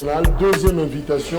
La deuxième invitation.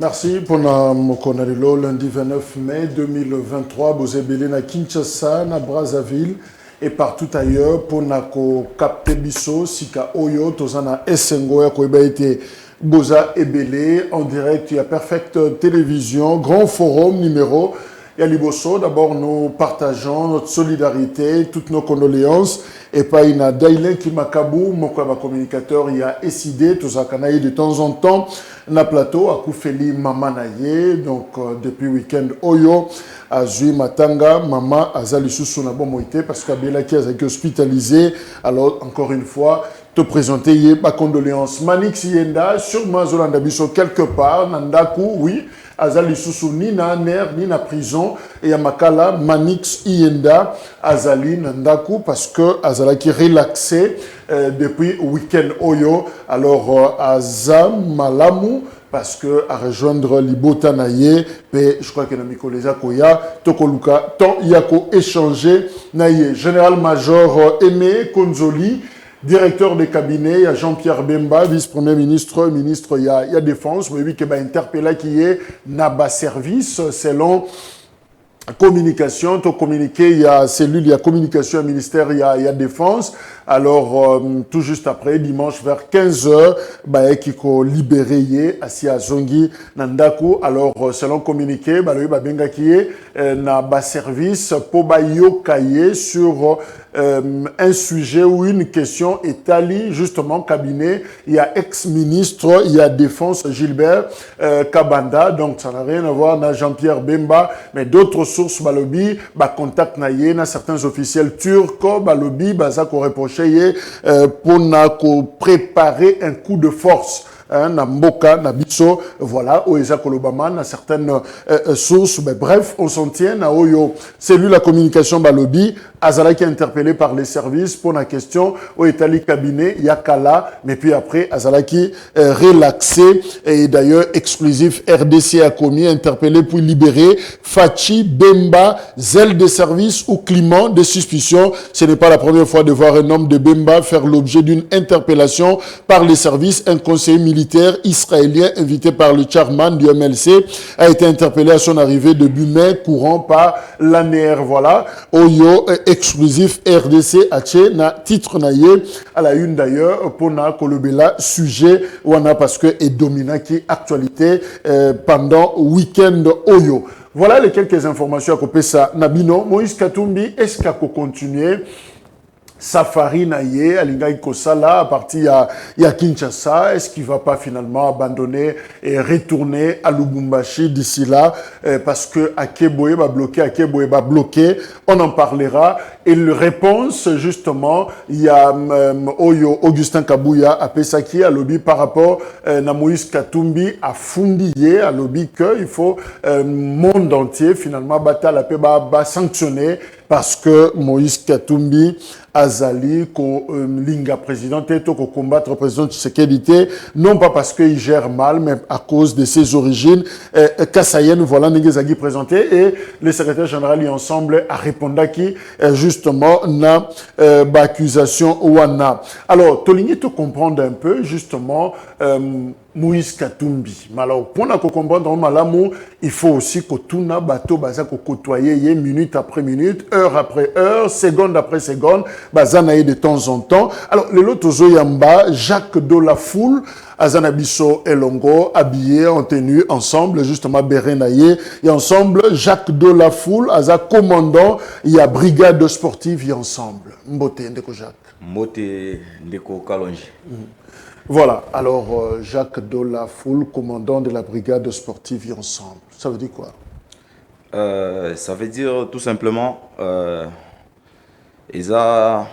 Merci pour notre lundi 29 mai 2023. Vous êtes à Kinshasa, à Brazzaville et partout ailleurs pour nous capter biso sika oyo tozana esengo ya koyeba été boza ebele en direct. Il y a Perfect Télévision, grand forum numéro. Et à Liboso, d'abord nous partageons notre solidarité, toutes nos condoléances. Et pas une Daïlen qui Makabou, mon communicateur, il y a SID, tout ça, canaille de temps en temps, na plateau, à Koufeli Mamanaye, donc depuis week-end Oyo, à Zui Matanga, Mama, à Zalisou na Bomoïté, parce qu'Abela qui a été hospitalisé. Alors, encore une fois, te présenter ma condoléance. Manix Yenda, sur Mazolanda Biso, quelque part, Nandaku, oui. Azali Susu ni na ner ni na prison et à Makala Manix Ienda Azali Nandaku parce que Azala qui relaxé depuis week-end Oyo alors Azam Malamu parce que à rejoindre Libota Naye et je crois que Namiko Leza Koya Tokoluka tant Yako échangé Naye général-major Aimé Konzoli. Directeur de cabinet, il y a Jean-Pierre Bemba, vice-premier ministre, il y a Défense, mais oui, qui va interpeller qui est Naba Service, selon communication, tout communiqué, il y a cellule, il y a communication, ministère, il y a Défense. Alors, tout juste après, dimanche vers 15h, bah, qui ko libéré assis à Zongi, Nandaku. Alors, selon communiqué, bah, le benga qui est na bas service pour ba yokaye sur un sujet ou une question établie justement cabinet. Il y a ex-ministre, il y a Défense Gilbert Kabanda. Donc, ça n'a rien à voir avec Jean-Pierre Bemba, mais d'autres sources balobi, bah, contact naye, na certains officiels turcs, balobi, bah, ça qu'on reprochait pour préparer un coup de force. Na Mboka, na Biso, voilà, Oeza Kolobama, na certaines sources, mais bref, on s'en tient à Oyo. C'est lui la communication Balobi, Azala qui est interpellé par les services pour la question, au Italie cabinet, Yakala, mais puis après, Azala qui est relaxé, et d'ailleurs, exclusif RDC a commis, interpellé pour libérer Fachi, Bemba, zèle de service ou climat de suspicion. Ce n'est pas la première fois de voir un homme de Bemba faire l'objet d'une interpellation par les services. Un conseiller militaire israélien invité par le chairman du MLC a été interpellé à son arrivée début mai, courant par l'ANR. Voilà, Oyo exclusif RDC Haché na titre naïe à la une d'ailleurs pour na kolobela sujet wana parce que est dominant qui actualité pendant week-end Oyo. Voilà les quelques informations à couper ça. Nabino Moïse Katumbi est-ce qu'il faut continuer Safari Naye, Alingaï Kosala, à partir il y a Kinshasa, est-ce qu'il ne va pas finalement abandonner et retourner à Lubumbashi d'ici là, parce que Akeboye va bloquer, on en parlera. Et la réponse, justement, il y a Oyo, Augustin Kabouya, à Pesaki, à Lobby, par rapport à Moïse Katumbi, à Fundiye, à Lobby, qu'il faut monde entier, finalement, sanctionner, parce que Moïse Katumbi, Azali, linga président, ko combattre président Tshisekedi, non pas parce qu'il gère mal, mais à cause de ses origines kassaïennes. Voilà, Négezagi présenté et le secrétaire général y ensemble a répondu qui justement na accusation ouana. Alors, Toligny te comprendre un peu justement Moïse Katumbi. Mais alors, pour nous comprendre malamu, il faut aussi que tout na bateau baza ko côtoyer minute après minute, heure après heure, seconde après seconde, bazanaye de temps en temps. Alors, le loto Zoyamba, Jacques de la Foule, Azanabiso et Longo, habillés en tenue ensemble, justement Berenaye, et ensemble, Jacques de la Foule, Aza commandant, il y a brigade sportive, et ensemble. Mbote, Ndeko Jacques. Mbote, Ndeko Kalonji. Voilà, alors Jacques de la Foule, commandant de la brigade sportive, et ensemble. Ça veut dire quoi? Ça veut dire tout simplement, ils ont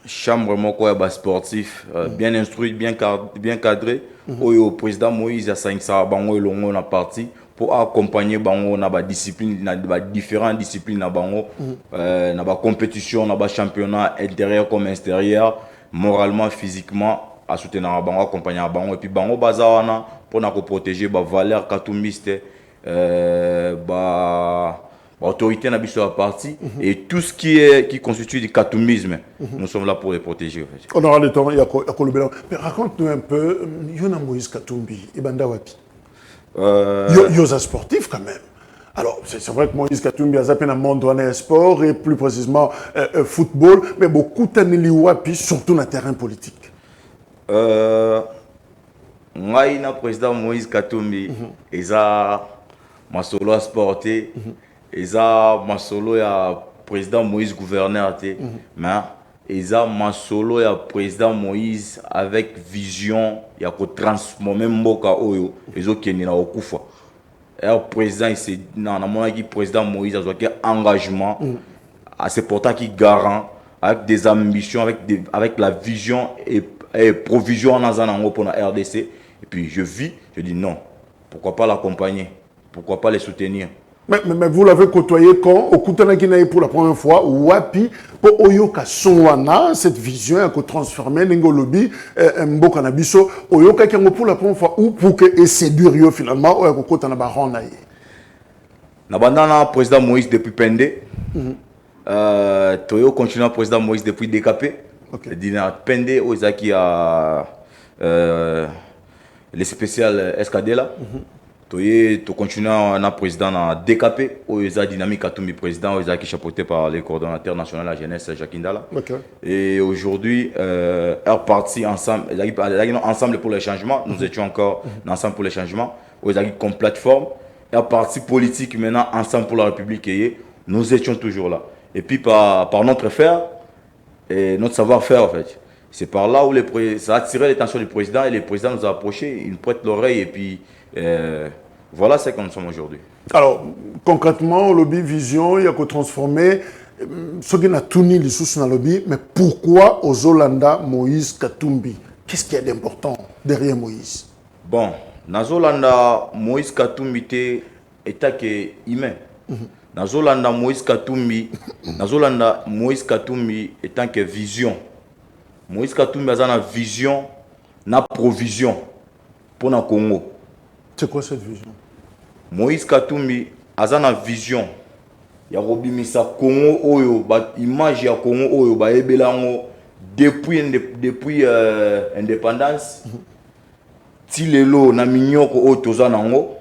chambre moko ya sportif bien instruit, bien cadré. Oyo président Moïse a 500 bango elongo na parti pour accompagner bango na ba discipline na ba différentes disciplines na bango na ba compétition na ba championnat intérieur comme extérieur, moralement, physiquement à soutenir bango, accompagner bango et puis bango bazawana pour na ko protéger ba valeur katumbiste ba autorité na biso à parti et tout ce qui constitue du katumisme, nous sommes là pour les protéger. En fait. On aura le temps, mais raconte-nous un peu, Yona Moïse Katumbi, Ibanda Wapi. Yosa sportif quand même. Alors, c'est vrai que Moïse Katumbi a zappé dans le monde de sport et plus précisément football, mais beaucoup de Wapi, surtout dans le terrain politique. Moi, le président Moïse Katumbi, il a ma solo sportif. Eza masolo ya président Moïse gouverneur mais eza masolo ya président Moïse avec vision ya ko transformer mboka oyo ezokeni na okufa et président c'est na mona ki président Moïse a qui engagement à se porter qui garant avec des ambitions avec la vision et provision en azanango pour la RDC et puis je dis non, pourquoi pas l'accompagner, pourquoi pas les soutenir. Mais vous l'avez côtoyé quand, au Koutanakinaï pour la première fois, Wapi, pour Oyoka Sonwana, cette vision a transformé Nengolobi, Mboka Nabiso, Oyoka Kango pour la première fois, ou pour que séduire finalement, Oyoka Kotanabaran Naïe. Nabandana président Moïse depuis Pendé, Toyo continue président Moïse depuis DKP, Dina Pendé, Ozaki a les spéciales SKD là. Tu continues à président na DKP, Oeza Dynamique Katumbi président, Oeza qui est chapeauté par les coordonnateurs nationaux de la jeunesse Jacques Indala. Et aujourd'hui, parti ensemble, ensemble pour les changements. Nous étions encore ensemble pour les changements. Oeza comme plateforme, parti politique maintenant ensemble pour la République. Nous étions toujours là. Et puis par notre faire et notre savoir-faire en fait. C'est par là où ça a attiré l'attention du président et le président nous a approchés, il nous prête l'oreille et puis voilà ce que nous sommes aujourd'hui. Alors, concrètement, le lobby Vision, il y a qu'à transformer ce qui n'a tout ni les sous dans le lobby, mais pourquoi aux Olanda Moïse Katumbi? Qu'est-ce qu'il y a d'important derrière Moïse? Bon, dans Olanda Moïse Katumbi était humain. Dans Olanda Moïse Katumbi étant que vision. Moïse Katumbi a une vision, une provision pour le Congo. C'est quoi cette vision? Moïse Katumbi a une vision. Il y a Robimisa Congo Oyo, image ya Congo Oyo, depuis l'indépendance. Tilelo na minyoko Oyo Tozanango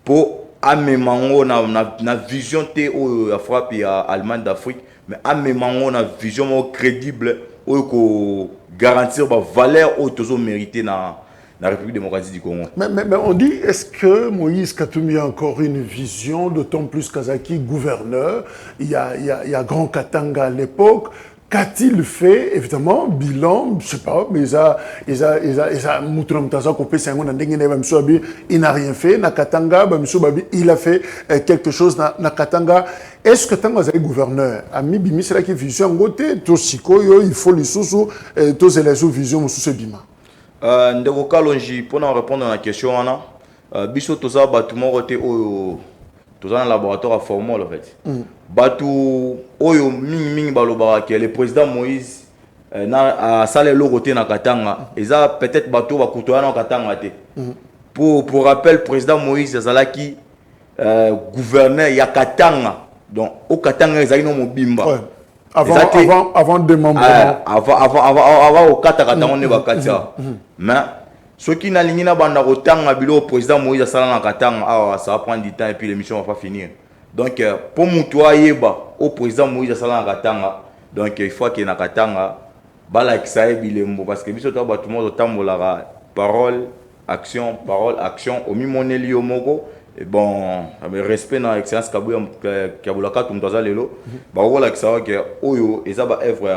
pour amemango na vision te Oyo ya frappe ya Allemagne d'Afrique, mais amemango na vision crédible Oyo garantir la valeur Oyo Tozo mérité na la République démocratique du Congo. Mais on dit, est-ce que Moïse Katumbi a encore une vision, d'autant plus Kazaki gouverneur, il y a Grand Katanga à l'époque, qu'a-t-il fait, évidemment, bilan, je ne sais pas, mais il n'a rien fait, na Katanga, il a fait quelque chose na Katanga. Est-ce que Tango est gouverneur? Ami Bimi, c'est là qui vision en côté, il faut les sous, tous les sous-visions sous ce bima. Ndeko Kalonji, pour répondre à la question, biso toza bâtiment roté au toza laboratoire formel en fait. Batu oyo ming balobara que le président Moïse a salé le roté na Katanga. Eza peut-être batu ba kutoya na Katanga te. Pour rappel, président Moïse azalaki gouverneur ya Katanga. Donc au Katanga ezali no mobimba. Ouais. Avant démembrement. Avant au Katanga on est Katia. Mais ceux qui n'alignent pas banda Katanga bilo président Moïse a salé na Katanga, ça va prendre du temps et puis l'émission va pas finir. Donc pour mutuwa yeba au président Moïse a salé na Katanga. Donc il faut que na Katanga bala kisaye bilembo parce que biso to ba tout le monde tambola parole action au mimoneli omoko. Et bon, respect dans l'excellence Kabulaka Tumtaza Lelo, voilà que ça va que Oyo, et ça va œuvre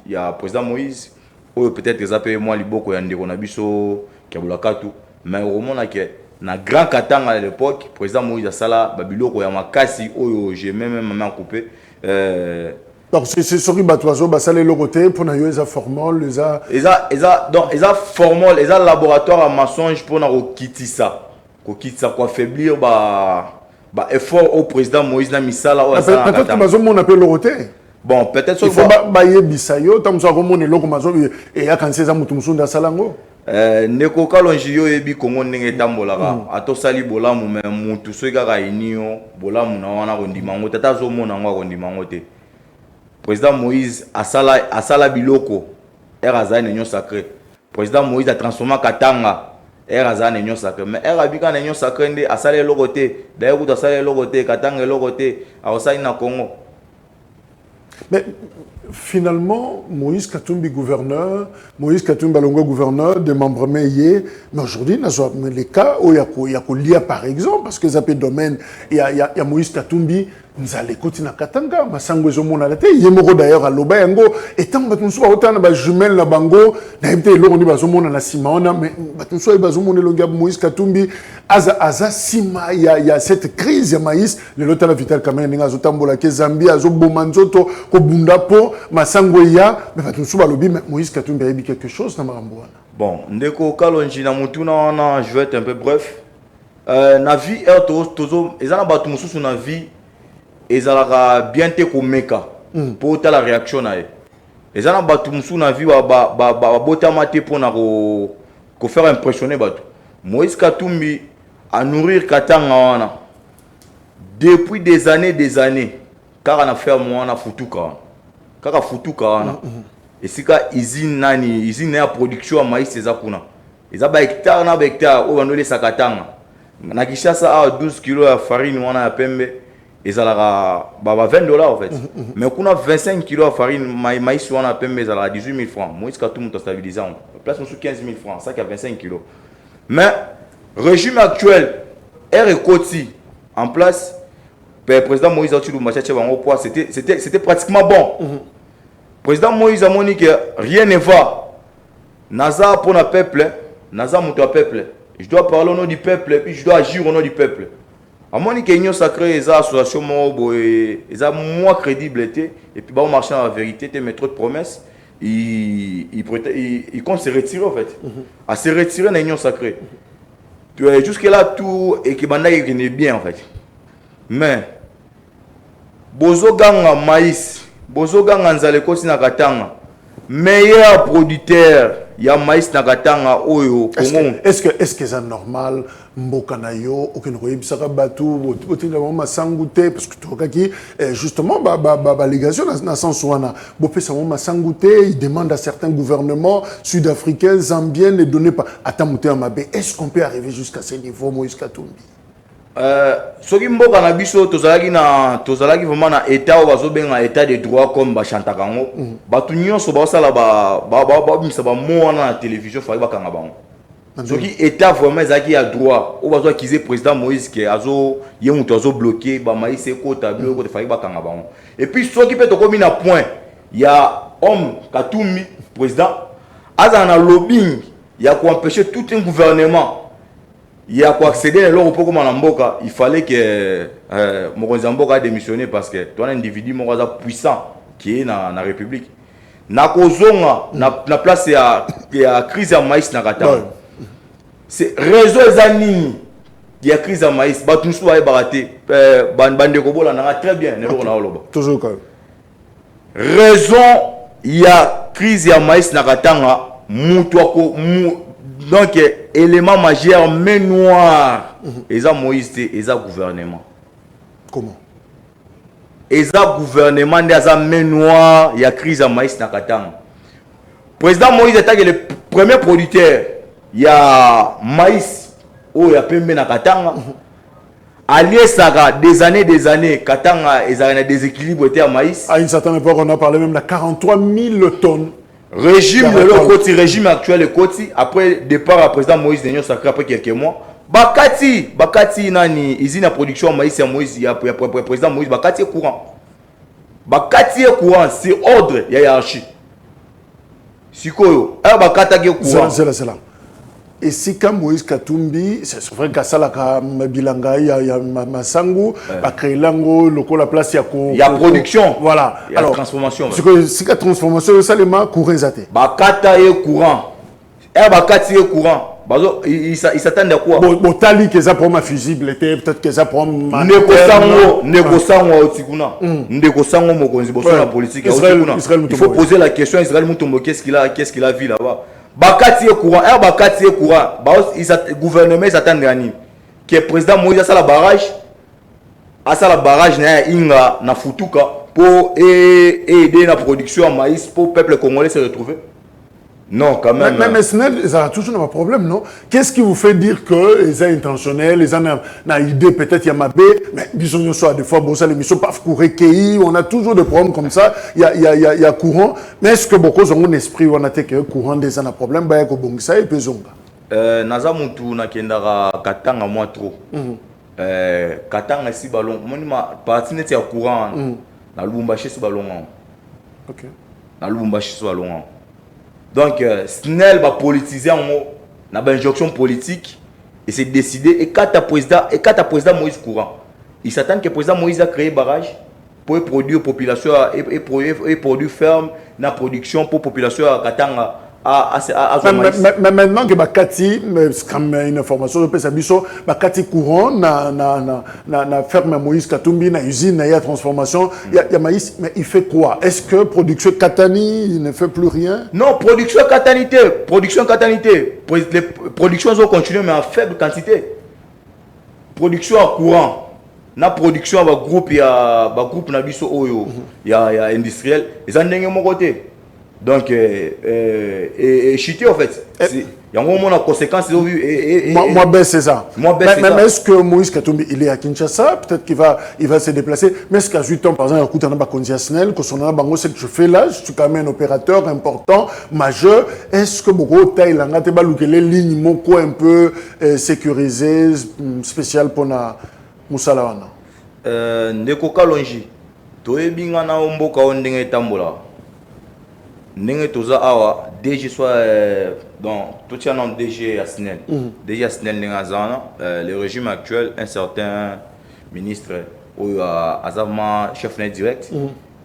il y a président Moïse, Oyo peut-être les appels moi liboko yande konabiso Kabulaka tout, mais au moment là que na grand Katanga à l'époque, président Moïse a sala babiloko ya makasi Oyo j'ai même coupé Donc c'est ce qui bat ça les côté pour na yo formol donc formol laboratoire à mensonge pour na kokitisa ko affaiblir effort au président Moïse na misala o ça peut-être que bazo mon appelle le côté. Bon, peut-être il faut yebisa yo tam so ko mon eloko mazo et ya kan seza mutu musunda salango. Ndeko kalonji yo yebi Kongo ndenge tambolaka atosali bolamu me mutu so kaka inio bolamu na wana kondimango tata zo mona ngo kondimango te. Président Moïse asala biloko eraza nenyo sacré. Président Moïse a transformé Katanga eraza nenyo sacré mais erabika nenyo sacré ndé asala lokote d'ailleurs ku asala lokote Katanga lokote awosali na Congo. Mais finalement, Moïse Katumbi gouverneur, Moïse Katumbi Balongo gouverneur, des membres meillés, mais aujourd'hui, les cas où il y a lié par exemple, parce que ça peut domaine, il y a Moïse Katumbi, nous allons écouter na Katanga, Masango zo mona late, yemoro d'ailleurs à Loba yango, et tant que nous sommes autant na jumelle na bango, na été lo on dit bazo mona na Simaona, mais nous sommes bazo mona longa Moïse Katumbi, aza sima il y a cette crise ya maïs, le lota la vital kamena ninga zo tambola ke Zambie azo bomanzoto ko bunda po Masango ya, mais nous sommes lobi Moïse Katumbi a dit quelque chose na marambo. Bon, ndeko kalonji na mutuna wana, je vais être un peu bref. Na vie tozo ezana batu mususu na vie ezalaka bien te komeka pour ta la réaction na ye ezana batu musu na vie ba botama te pour na ko faire impressionner batu. Moïse Katumbi a nourrir Katanga wana depuis des années car na faire wana futuka kaka futuka wana esika izine ya production ya maïs eza kuna eza ba hectare na ba hectare o bandole sakatanga na Kishasa a 12 kg ya farine wana ya pembe ezalaka $20 en fait. Mais qu'on a 25 kg de farine maïs wana pembe ezalaka 18 000 francs. Moïse Katumbi to stabiliser on place sous 15 000 francs, ça qui a 25 kg. Mais régime actuel Koti en place président Moïse Atulumba Tchatche bango poids c'était pratiquement bon. Président Moïse a moni que rien ne va. Naza pour le peuple, Naza mon peuple. Je dois parler au nom du peuple et puis je dois agir au nom du peuple. À mon niveau, l'Union sacrée, les associations moins crédibles et puis on marche dans la vérité, mais trop de promesses, ils comptent se retirer en fait. À se retirer dans l'Union sacrée. Jusque là tout et qui est bien en fait. Mais bozo ganga maïs, bozo ganga nzale kosi na Katanga, meilleur producteur. Il y a maïs na Katanga oyo Congo. Est-ce que c'est normal mboka na yo aucun royebisaka batu botinga mama sangouté parce que tokaki justement légation na sens wana bopesa mama sangouté il demande à certains gouvernements sud-africains zambiens de donner pas atamuté mabe. Est-ce qu'on peut arriver jusqu'à ce niveau Moïse Katumbi? Soki mboka na biso tozalaki vraiment na état bazobenga état de droit comme bachantaka ngo batu nyonso basala bimisa ba mo wana na télévision fali bakanga bango soki état vraiment ezaki ya droit o bazo accuser président Moïse que azo ye mutu azo bloquer ba maïs ekota biloko te fali bakanga bango et puis soki pe tokomi na point ya homme Katumbi président aza na lobbying ya ko empêcher tout un gouvernement. Il y a quoi accéder à l'euro pour Mboka, il fallait que Mokonzamboka a démissionné parce que toi un individu puissant qui est dans la République. Na kozonga na place ya crise ya maïs na Katanga. C'est réseau ezanini il y a crise ya maïs ba tout soit baraté bande ko bola na très bien ne na loba. Toujours quand raison il y a crise ya maïs na Katanga mutu ko donc élément majeur mais noir eza Moïse eza gouvernement. Comment? Eza gouvernement eza main noire il y a crise à maïs na Katanga. Président Moïse est le premier producteur il y a maïs oh ya pembe na Katanga. Allié Saga des années Katanga eza na déséquilibre était à maïs. À une certaine époque on a parlé même de 43 000 tonnes. Régime le Koti, régime actuel le Koti, après départ à président Moïse Negno Sacré après quelques mois. Bakati nani usine à production maïs à Moïse il y a président Moïse Bakati est courant. Bakati est courant, c'est ordre, il y a hiérarchie. Sikoyo, Bakata est courant. C'est là. Et si quand Moïse Katumbi, c'est vrai qu'à ça, il y a Massango, à Kailango, la place, il y a production. Voilà. Il y a transformation. Si la transformation, ça, les mains courent zate. Bakata est courant. Bakati est courant. Il s'attendent à quoi? Bon, tali que ça pour ma fusible, peut-être que ça pour ma. Négociango Otikuna. Négociango Mokonzi, la politique. Il faut poser la question Israël Moutombo, qu'est-ce qu'il a vu là-bas? Bakati est courant, Bakati est courant. Le gouvernement s'attend à ni que le président Moïse a la barrage, na Futuka pour aider la production en maïs pour le peuple congolais se retrouver. Non, quand même. Mais Snell, ça a toujours un problème, non? Qu'est-ce qui vous fait dire que les intentionnels, les ont une idée, peut-être il y a ma baie, mais disons soit des fois, bon, ça, les missions peuvent courir, on a toujours des problèmes comme ça, il y a courant, mais est-ce que beaucoup ont un esprit, on a que courant des un problème, bah, il y a bon ça et puis zonga. Naza mutu na kendara katanga moi trop. Katanga si ballon, moi ma partie net ya courant, na Lubumbashi si ballon. OK. Na Lubumbashi si ballon. Donc, Snell va politiser en mot, n'a pas injonction politique et c'est décidé. Et quand le président Moïse courant, il s'attend que le président Moïse a créé barrage pour produire population et produire ferme la production pour population à Katanga. Mais maintenant que Bakati, c'est comme une information de Pesabiso, Bakati courant, na ferme Moïse Katumbi, na usine, na y transformation, il y a maïs, mais il fait quoi? Est-ce que production Katani, il ne fait plus rien? Non, production Katanité. Les productions ont continué, mais en faible quantité. Production à courant. Na production à groupe, il y a groupe Nabiso Oyo, il y a industriel, ils ont un mon côté. Donc, chuter en fait. Il y a un moment de conséquences. Moi, c'est ça. Mais est-ce que Moïse Katumbi, il est à Kinshasa? Peut-être qu'il va se déplacer. Mais est-ce qu'à 8 ans, par exemple, il y a un conditionnel, que son bango, c'est que je fais là, je suis quand même un opérateur important, majeur. Est-ce que beaucoup de taille, les lignes, mon coin un peu sécurisé, spécial pour la Moussalawana? Ndeko Kalonji, Toebinga na Omboka Ondenge Tambola. Ndenge toza awa DG soit dans tout tient nom DG Asnel. DG Asnel Nengazana, le régime actuel, un certain ministre ou Azama chef net direct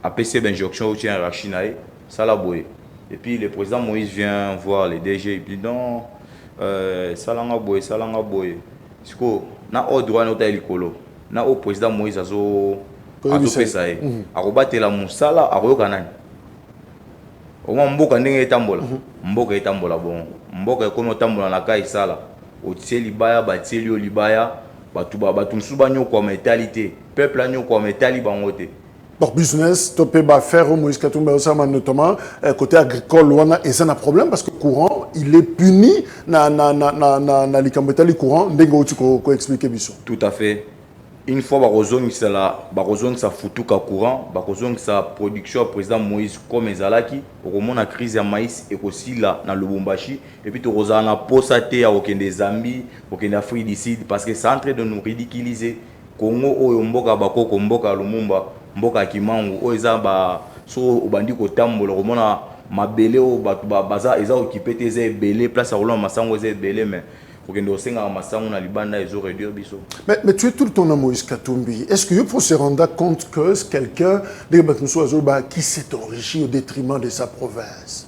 a PC d'injonction au tien Rachinae, ça la boye. Et puis le président Moïse vient voir les DG, il dit non, salanga boye. Parce que na au droit nota elikolo, na au président Moïse azo pesae. Arobate la musala aroyoka nani. Au moins mboka ndenge etambola mboka etambola bon mboka ekomi otambola na kai sala otie libaya batie lio libaya batu musu banyokwa mentalité peuple anyokwa mentali bango te. Donc business to peut faire au Moïse Katumbi osama notamment côté agricole wana et ça n'a problème parce que courant il est puni na likambetali courant ndenge oti ko expliquer biso. Tout à fait. Une fois sa futuka courant, sa production président Moïse comme ezalaki, au la crise ya maïs et aussi là dans Lubumbashi et puis tu na posate ya okende Zambie, okende Afrique du Sud parce que c'est en train de nous ridiculiser. Congo oyo mboka bakoko mboka Lumumba, mboka Kimangu oza ba so obandi ko tambola komona mabele o baza eza occupé tes belé place à Roland Masango eza belé mais mais tu es tout le temps dans Moïse Katumbi. Est-ce que vous se rendre compte que c'est quelqu'un qui s'est enrichi au détriment de sa province?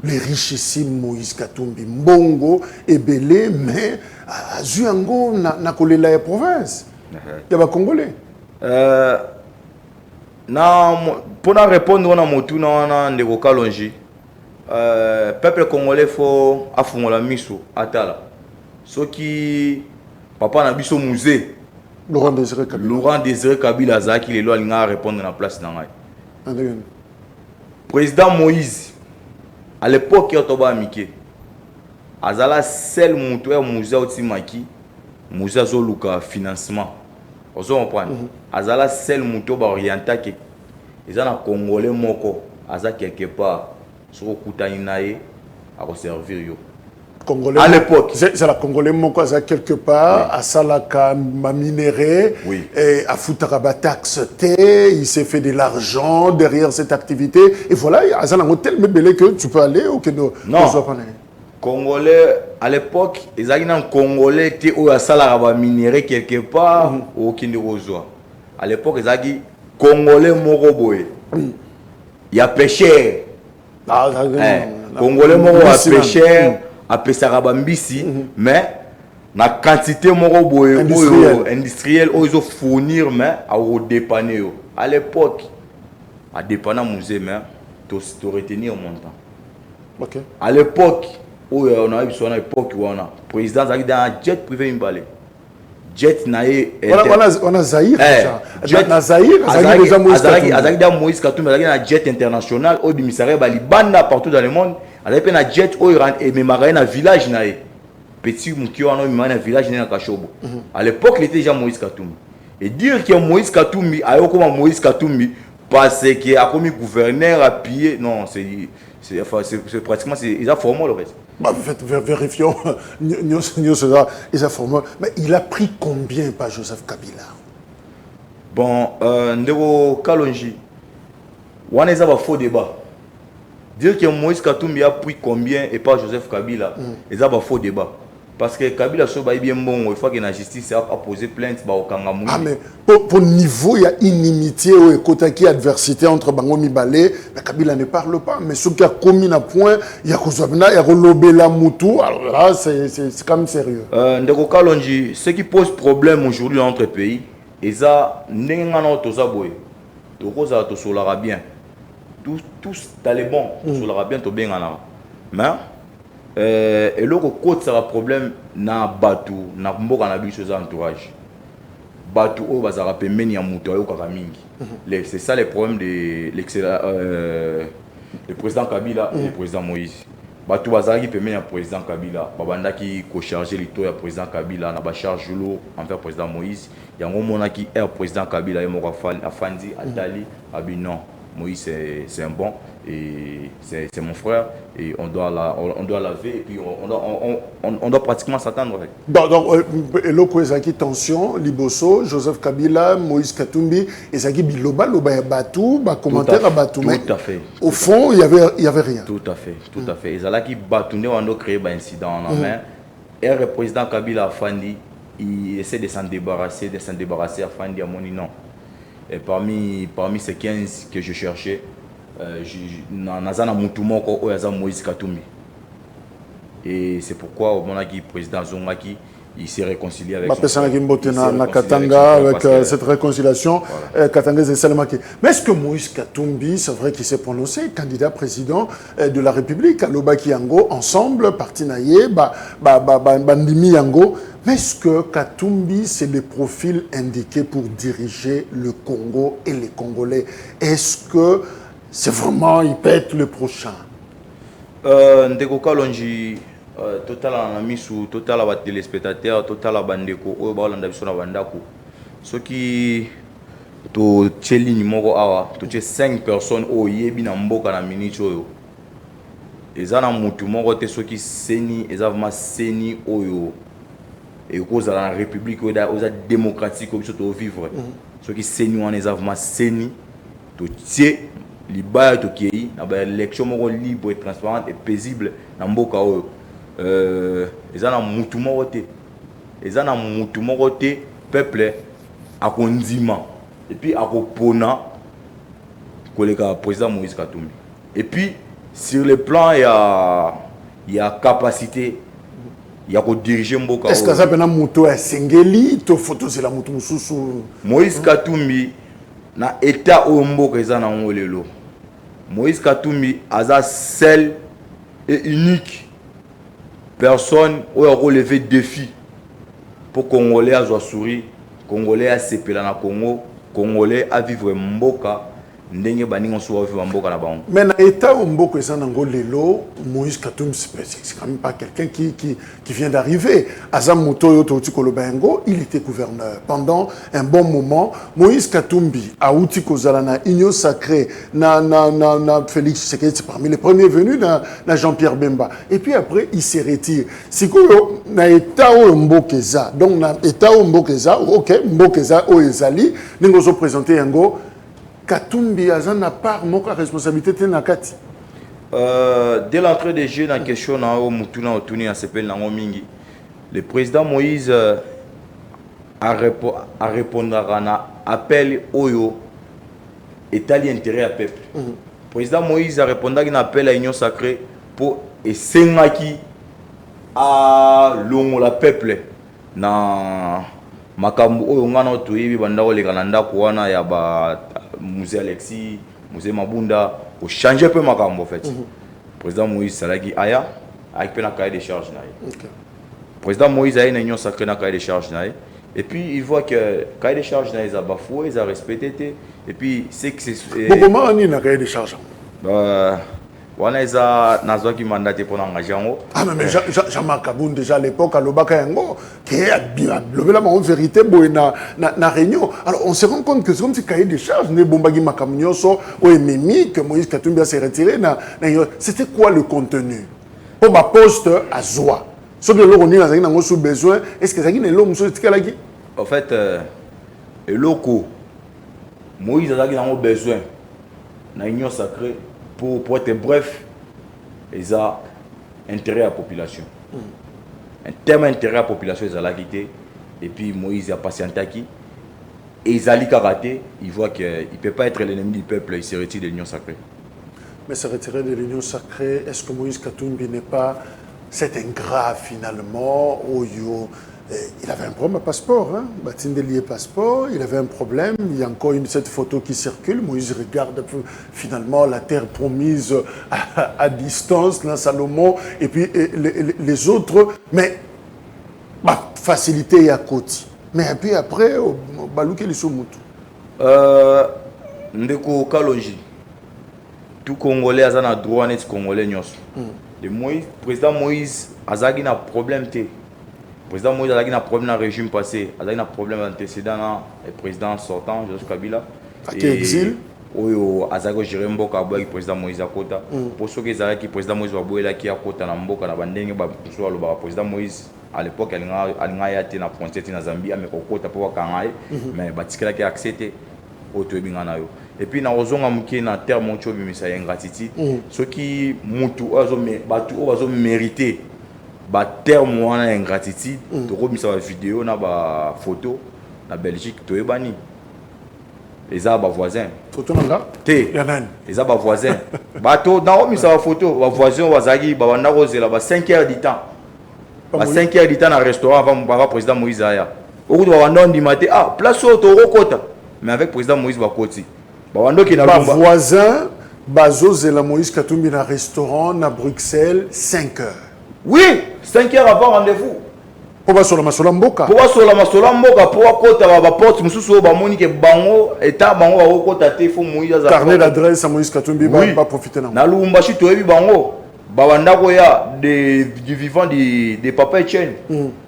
Les richissimes Moïse Katumbi, Mbongo et Belé, mais à Zuango, n'a collé la province. Il y a des Congolais. Pour répondre à mon tour, on Kalonji. Peuple congolais faut afungola miso atala soki papa na biso musée Laurent Désiré Kabila zaki lelo alinga répondre na place na ngai. Président Moïse à l'époque otoba mike azala seul mutu ya musée otimaki musée azoluka financement ozo comprendre azala seul mutu ba orienta ke ezana congolais moko aza quelque part sur Koutanaï à resservir yo. Congolais à l'époque, c'est la Congolais moko à quelque part à Salaka ma minéré et à Foutaraba taxe il s'est fait de l'argent derrière cette activité et voilà à un hôtel mais belé que tu peux aller ou que non. Congolais, à l'époque, ils avaient un Congolais qui a salaire minéré quelque part au Kinderozoa. À l'époque, ils avaient Congolais Moroboé. Il y a pêcheur. Congolais Moro a pêcheur, a pêcheur Mbisi, mais la quantité Moroboé industrielle, ils ont fournir, mais à dépanner. À l'époque, à dépanner musée, mais tu retenir au montant. Okay. À l'époque, où on a eu son époque où on a président a dans un jet privé imballé. Jet naé. On a Zahir déjà. Na Zahir, déjà Moïse Katumbi. Azaki Moïse Katumbi, azaki un jet international au Bimisare Balibanda partout dans le monde. Azaki un jet où il rentre et même un village naé. Petit Moukio on a mis un village naé na Kashobo. À l'époque, il était déjà Moïse Katumbi. Et dire que Moïse Katumbi a eu comme Moïse Katumbi parce qu'il a commis gouverneur à piller, non, c'est pratiquement ils ont formé le reste. Bah, vérifions, ils ont formé. Mais il a pris combien par Joseph Kabila? Bon, Ndego Kalonji, on a un faux débat. Dire que Moïse Katumbi a pris combien et pas Joseph Kabila, ils ont un faux débat. Parce que Kabila soit bien bon, il faut que la justice a posé plainte au Kangamouni. Ah mais pour niveau il y a inimitié ou côté adversité entre Bangomi Balé, mais Kabila ne parle pas. Mais ce qui a commis un point, il y a Kozabna, il y a Rolobela Moutou. Alors là c'est quand même sérieux. Ndeko Kalonji, ce qui pose problème aujourd'hui dans notre pays, et ça n'engana tozaboy, tokoza to solara bien, tous talibans solara bien to bien ngana. Mais et le côté ça va problème na batu na mboka na biso za entourage batu o bazara pe meni ya muto yo kaka mingi c'est ça le problème de l'excellent le président Kabila et le président Moïse batu bazara ki pe meni ya président Kabila babanda ki ko charger lito ya président Kabila na ba charge lourd envers président Moïse yango mona ki président Kabila et moko afandi atali abi non Moïse c'est un bon et c'est mon frère et on doit laver et puis on doit pratiquement s'attendre avec. Donc eloko ezaki tension liboso Joseph Kabila Moïse Katumbi ezaki biloba loba ya batu ba commentaire à batu mais tout à fait. Au fond il y avait rien. Tout à fait. Ezalaki batu ne on a créé ba incident en main et le président Kabila Afandi il essaie de s'en débarrasser Afandi a moni non. Et parmi ces 15 que je cherchais, Nazana Moutoumoko Oyaza Moïse Katumbi. Et c'est pourquoi au moment où le président Zongaki il s'est réconcilié avec Katanga avec cette réconciliation. Voilà. Katanga Salamaki. Mais est-ce que Moïse Katumbi, c'est vrai qu'il s'est prononcé, candidat président de la République, à Lobaki Yango, ensemble, parti naïe, Bandimi Yango. Mais est-ce que Katumbi, c'est le profil indiqué pour diriger le Congo et les Congolais? Est-ce que c'est vraiment, il peut être le prochain? Ndeko Kalonji, total en ami sous total à téléspectateurs, total à bandeko, au balanda biso na bandako. Ce qui to tcheli numéro awa, to tche 5 personnes au yebi na mboka na minute oyo. Ezana mutu moko te soki seni, ezavma seni oyo. Et cause à la République ou la démocratique comme ça to vivre. Ce qui seni on ezavma seni to tche liba to kei na ba élection moko libre et transparente et paisible na mboka oyo. Ezana mutu moko te. Ezana mutu moko te peuple akondima et puis akopona koleka président Moïse Katumbi. Et puis sur le plan il y a capacité il y a qu'on diriger mboka. Est-ce que ça peut être mutu à Sengeli to photo c'est la mutu mususu Moïse Katumbi na état au mboka ezana ngolelo. Moïse Katumbi aza seul et unique personne où a relevé défi pour Congolais à sourire, Congolais à s'épeler dans Congo, Congolais à vivre mboka. Mais dans l'état où Mboko est en Angolelo, Moïse Katumbi, c'est quand même pas quelqu'un qui vient d'arriver. Azam Motoyo Tokolobengo, il était gouverneur. Pendant un bon moment, Moïse Katumbi, à Kozalana, Union Sacrée, na Félix Tshisekedi, c'est parmi les premiers venus, na Jean-Pierre Bemba. Et puis après, il se retire. Si na l'état où Mboko est, donc na l'état où Mboko est, ok, Mboko est, où Ezali, nous avons présenté Yango. Katumbi a n'a pas mon responsabilité nakati. Dès l'entrée des jeux, dans la question, le président Moïse a répondu à un appel Oyo État l'intérêt à peuple. Le président Moïse a répondu à un appel à l'Union sacrée pour essayer à l'homme la peuple na makambo oyo ngana toyebi bandako le kananda kuana ya ba musée Alexis musée Mabunda au changer peu makambo en fait. Président Moïse salaki aya avec pena cahier de charge na. Président Moïse a une union sacrée na cahier de charge na et puis il voit que cahier de charge na ils a bafoué, ils a respecté et puis c'est que c'est comment on est na cahier de charge wana eza nazwaki mandat pour engager yango. Ah mais Jean-Marc Kaboun déjà à l'époque à Lobaka yango qui est lobela en vérité boy na réunion. Alors on se rend compte que c'est comme si cahier de charge ne bombagi makamnyoso o ememi que Moïse Katumbi s'est retiré c'était quoi le contenu pour ma poste à Zoa. Ce que l'on a dans sous besoin est-ce que ça qui est l'homme sur tikalaki en fait le loco Moïse a dans besoin na union sacrée. Pour être bref, ils ont intérêt à la population. Un terme intérêt à la population, ils ont quitté. Et puis Moïse a patienté qui. Et ils ont karaté. Ils voient qu'il ne peut pas être l'ennemi du peuple. Il se retire de l'union sacrée. Mais se retirer de l'union sacrée, est-ce que Moïse Katumbi n'est pas cet ingrat finalement il avait un problème à passeport, hein? Batinde lié passeport, il avait un problème, il y a encore cette photo qui circule, Moïse regarde finalement la terre promise à distance, là, Salomon, et puis les autres, mais facilité à côté. Mais puis après, Balouké les Soumutu. Ndeko Kalonji, tout Congolais a un droit net Congolais. Le président Moïse a un problème. Le président Moïse a un problème dans le régime passé, il a un problème antécédent dans le président sortant, Joseph Kabila. Et exil. Oyo azago géré mboka boy président Moïse Akota. Pour ceux qui savent que président Moïse Waboela qui Akota na mboka na bandenge ba so lo ba président Moïse à l'époque alinga ya te na frontière na Zambie mais kokota po kangaye mais batikela ki accepté oto ebingana yo. Et puis na ozonga muke na terme mocho bimisa ingratitude. Ceux qui mutu azo batu azo mériter ba terme wana ingratitude to ko misa ba vidéo na ba photo na Belgique to ebani les arbres voisins photo nanga te les arbres voisins bato na o misa ba photo ba voisins wazaki ba banda kozela ba 5 heures du temps ba 5 heures du temps na restaurant avant président Moïse aya oku ba banda ndimate place auto rokota mais avec président Moïse bakoti ba banda ki na ba voisins bazozela Moïse Katumbi na restaurant na Bruxelles 5 heures. Oui, 5 heures avant rendez-vous. Pour sur la masola mboka. Pour sur la masola mboka pour kota ba porte mususu ba moni ke bango eta bango ba kota te fo Moïse za. Carnet d'adresse à Moïse Katumbi ba profiter na. Na Lubumbashi to yebi bango. Ba bandako ya du vivant de Papa Etienne.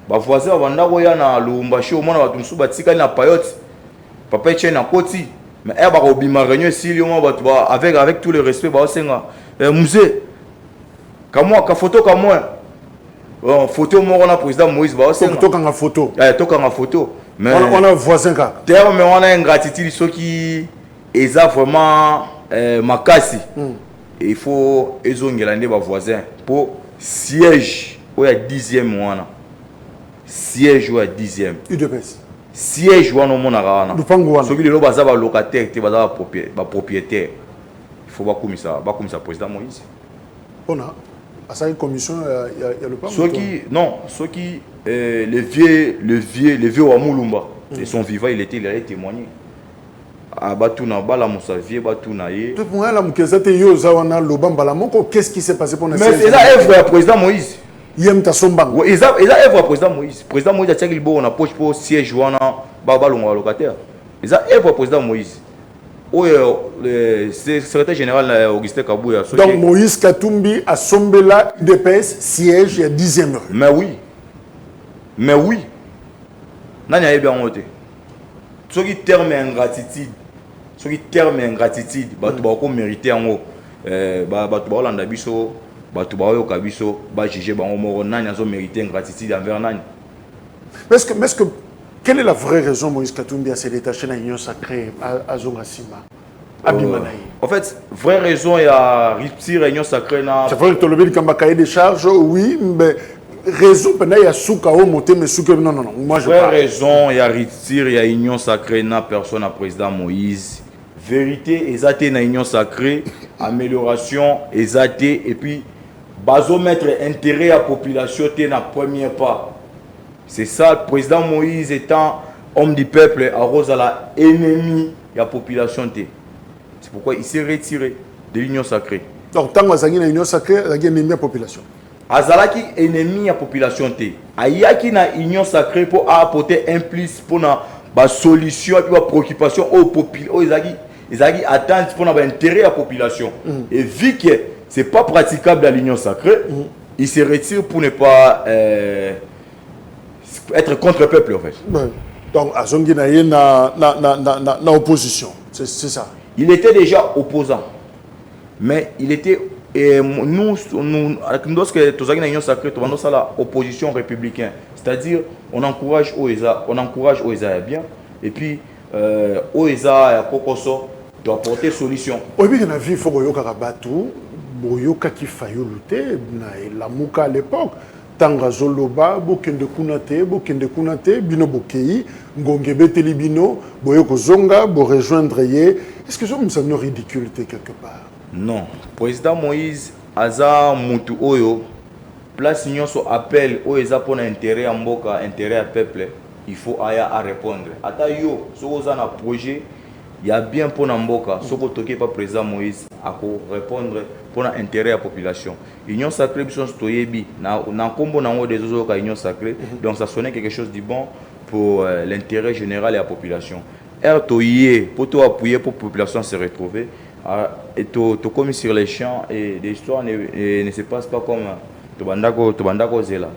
Ba voisin ba bandako ya na Lubumbashi au mona ba mususu ba tikali na payote. Papa Etienne na koti. Mais ba ko bima réunion si avec tout le respect ba osenga. Musée. Kamwa ka photo kamwa. Photo moi on a président Moïse photo quand photo photo mais on a voisin quand mais on a ingratitude ceux qui est vraiment makasi il faut ezongela ndé ba voisin pour siège ou ya 10e wana siège ou ya 10e UDPS siège wana mona wana ceux qui le baza ba locataire te baza ba propriétaire il faut ba komisa président Moïse on a à ça une commission il y a le plan ceux qui les vieux wa Mulumba ils sont vivants il a témoigné à Batuna bala Moussavie Batuna ye tout pour la mukeza te yo za wana lobamba la moko qu'est-ce qui s'est passé pour mais c'est ça œuvre à président Moïse yem ta sombang oui ils œuvre à président Moïse a tiré le bon on approche pour siège wana ba longa locataire ils œuvre à président Moïse. Oui, le secrétaire général Augustin Kabouya. Donc Moïse Katumbi a Sombela UDPS siège il y a 10e rue. Mais oui. Nani a bien noté. Ce qui terme ingratitude, batu ba ko mériter en haut. Batu ba Hollande biso, batu ba yo kabiso, ba juger bango moko nani azo mériter ingratitude envers nani. Est-ce que quelle est la vraie raison Moïse Katumbi a s'est détaché dans l'union sacrée à Zongasima, à Bimanaï? En fait, vraie raison, il y a rupture réunion sacrée. C'est vrai que tu as le cahier des charges, oui, mais raison, il y a souka au moté, mais souka, non, moi je vraie parle. raison, il y a rupture, il y a union sacrée, na personne à président Moïse. Vérité, exacté na union sacrée, amélioration, exacté, et puis, baso mettre intérêt à la population, t'es na premier pas. C'est ça, le président Moïse étant homme du peuple, arrose à la ennemi de la population. C'est pourquoi il s'est retiré de l'union sacrée. Donc, tant que tu as l'union sacrée, tu as ennemi de la population. Azalaki ennemi de la population. Ayaki na union sacrée pour apporter un plus pour la solution et la préoccupation aux populations. Ils attendent pour l'intérêt de la population. Et vu que ce n'est pas praticable dans l'union sacrée, il se retire pour ne pas être contre le peuple en fait. Ouais. Donc, Azongi na opposition. C'est ça. Il était déjà opposant. Mais il était. Nous lorsque nous avons une sacrée, nous avons la opposition républicaine. C'est-à-dire, on encourage OESA bien. Et puis, OESA Kokoso doit apporter solution. Oui, il y a vu qu'il faut que Karabatu, Boyoka qui faille lutter, la Mouka à l'époque. Tanga Zoloba, Bokende Kunate, Bino Bokei, Ngongebe Telibino, Boyoko Zonga, Bo rejoindre Ye. Est-ce que ça me semble ridicule quelque part? Non. Président Moïse, Aza Moutou Oyo, place Nyonso appel Oeza pour intérêt à Mboka, intérêt à peuple, il faut à répondre. Ata yo, si vous avez un projet, il y a bien pour Mboka, si vous toquez pas président Moïse, à répondre pour l'intérêt à la population. Union sacrée, na combo na des autres union sacrée, donc ça sonnait quelque chose de bon pour l'intérêt général et la population. Pour tout appuyer pour la population se retrouver, et tout comme sur les champs, et l'histoire ne se passe pas comme Tobandako Zela.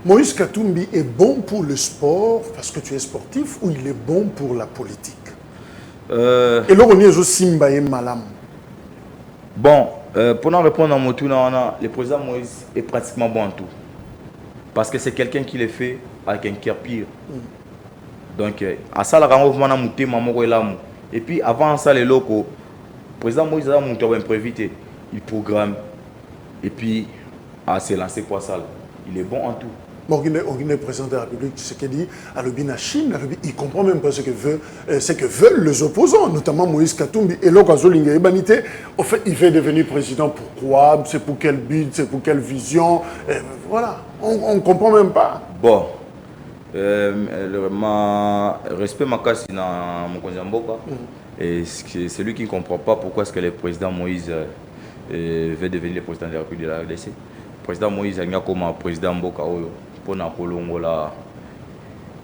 Moïse Katumbi est bon pour le sport parce que tu es sportif ou il est bon pour la politique? Et là, on est aussi Simba et Malam. Bon, pour en répondre à mon tour, le président Moïse est pratiquement bon en tout. Parce que c'est quelqu'un qui le fait avec un cœur pire. Donc, à ça, et puis avant ça, les locaux, le président Moïse a monté un prévité. Il programme. Et puis, s'est lancé pour ça. Il est bon en tout. Bon, le président de la République, ce qu'il dit, à la Chine, il ne comprend même pas ce que veulent les opposants, notamment Moïse Katumbi. Et là, quand Humanité, en fait, il veut devenir président. Pourquoi? C'est pour quel but? C'est pour quelle vision? Voilà, on ne comprend même pas. Bon, respect ma casse dans mon Konzamboka. Et c'est lui qui ne comprend pas pourquoi est-ce que le président Moïse veut devenir le président de la République de la RDC. Le président Moïse a comme président Mboka pour la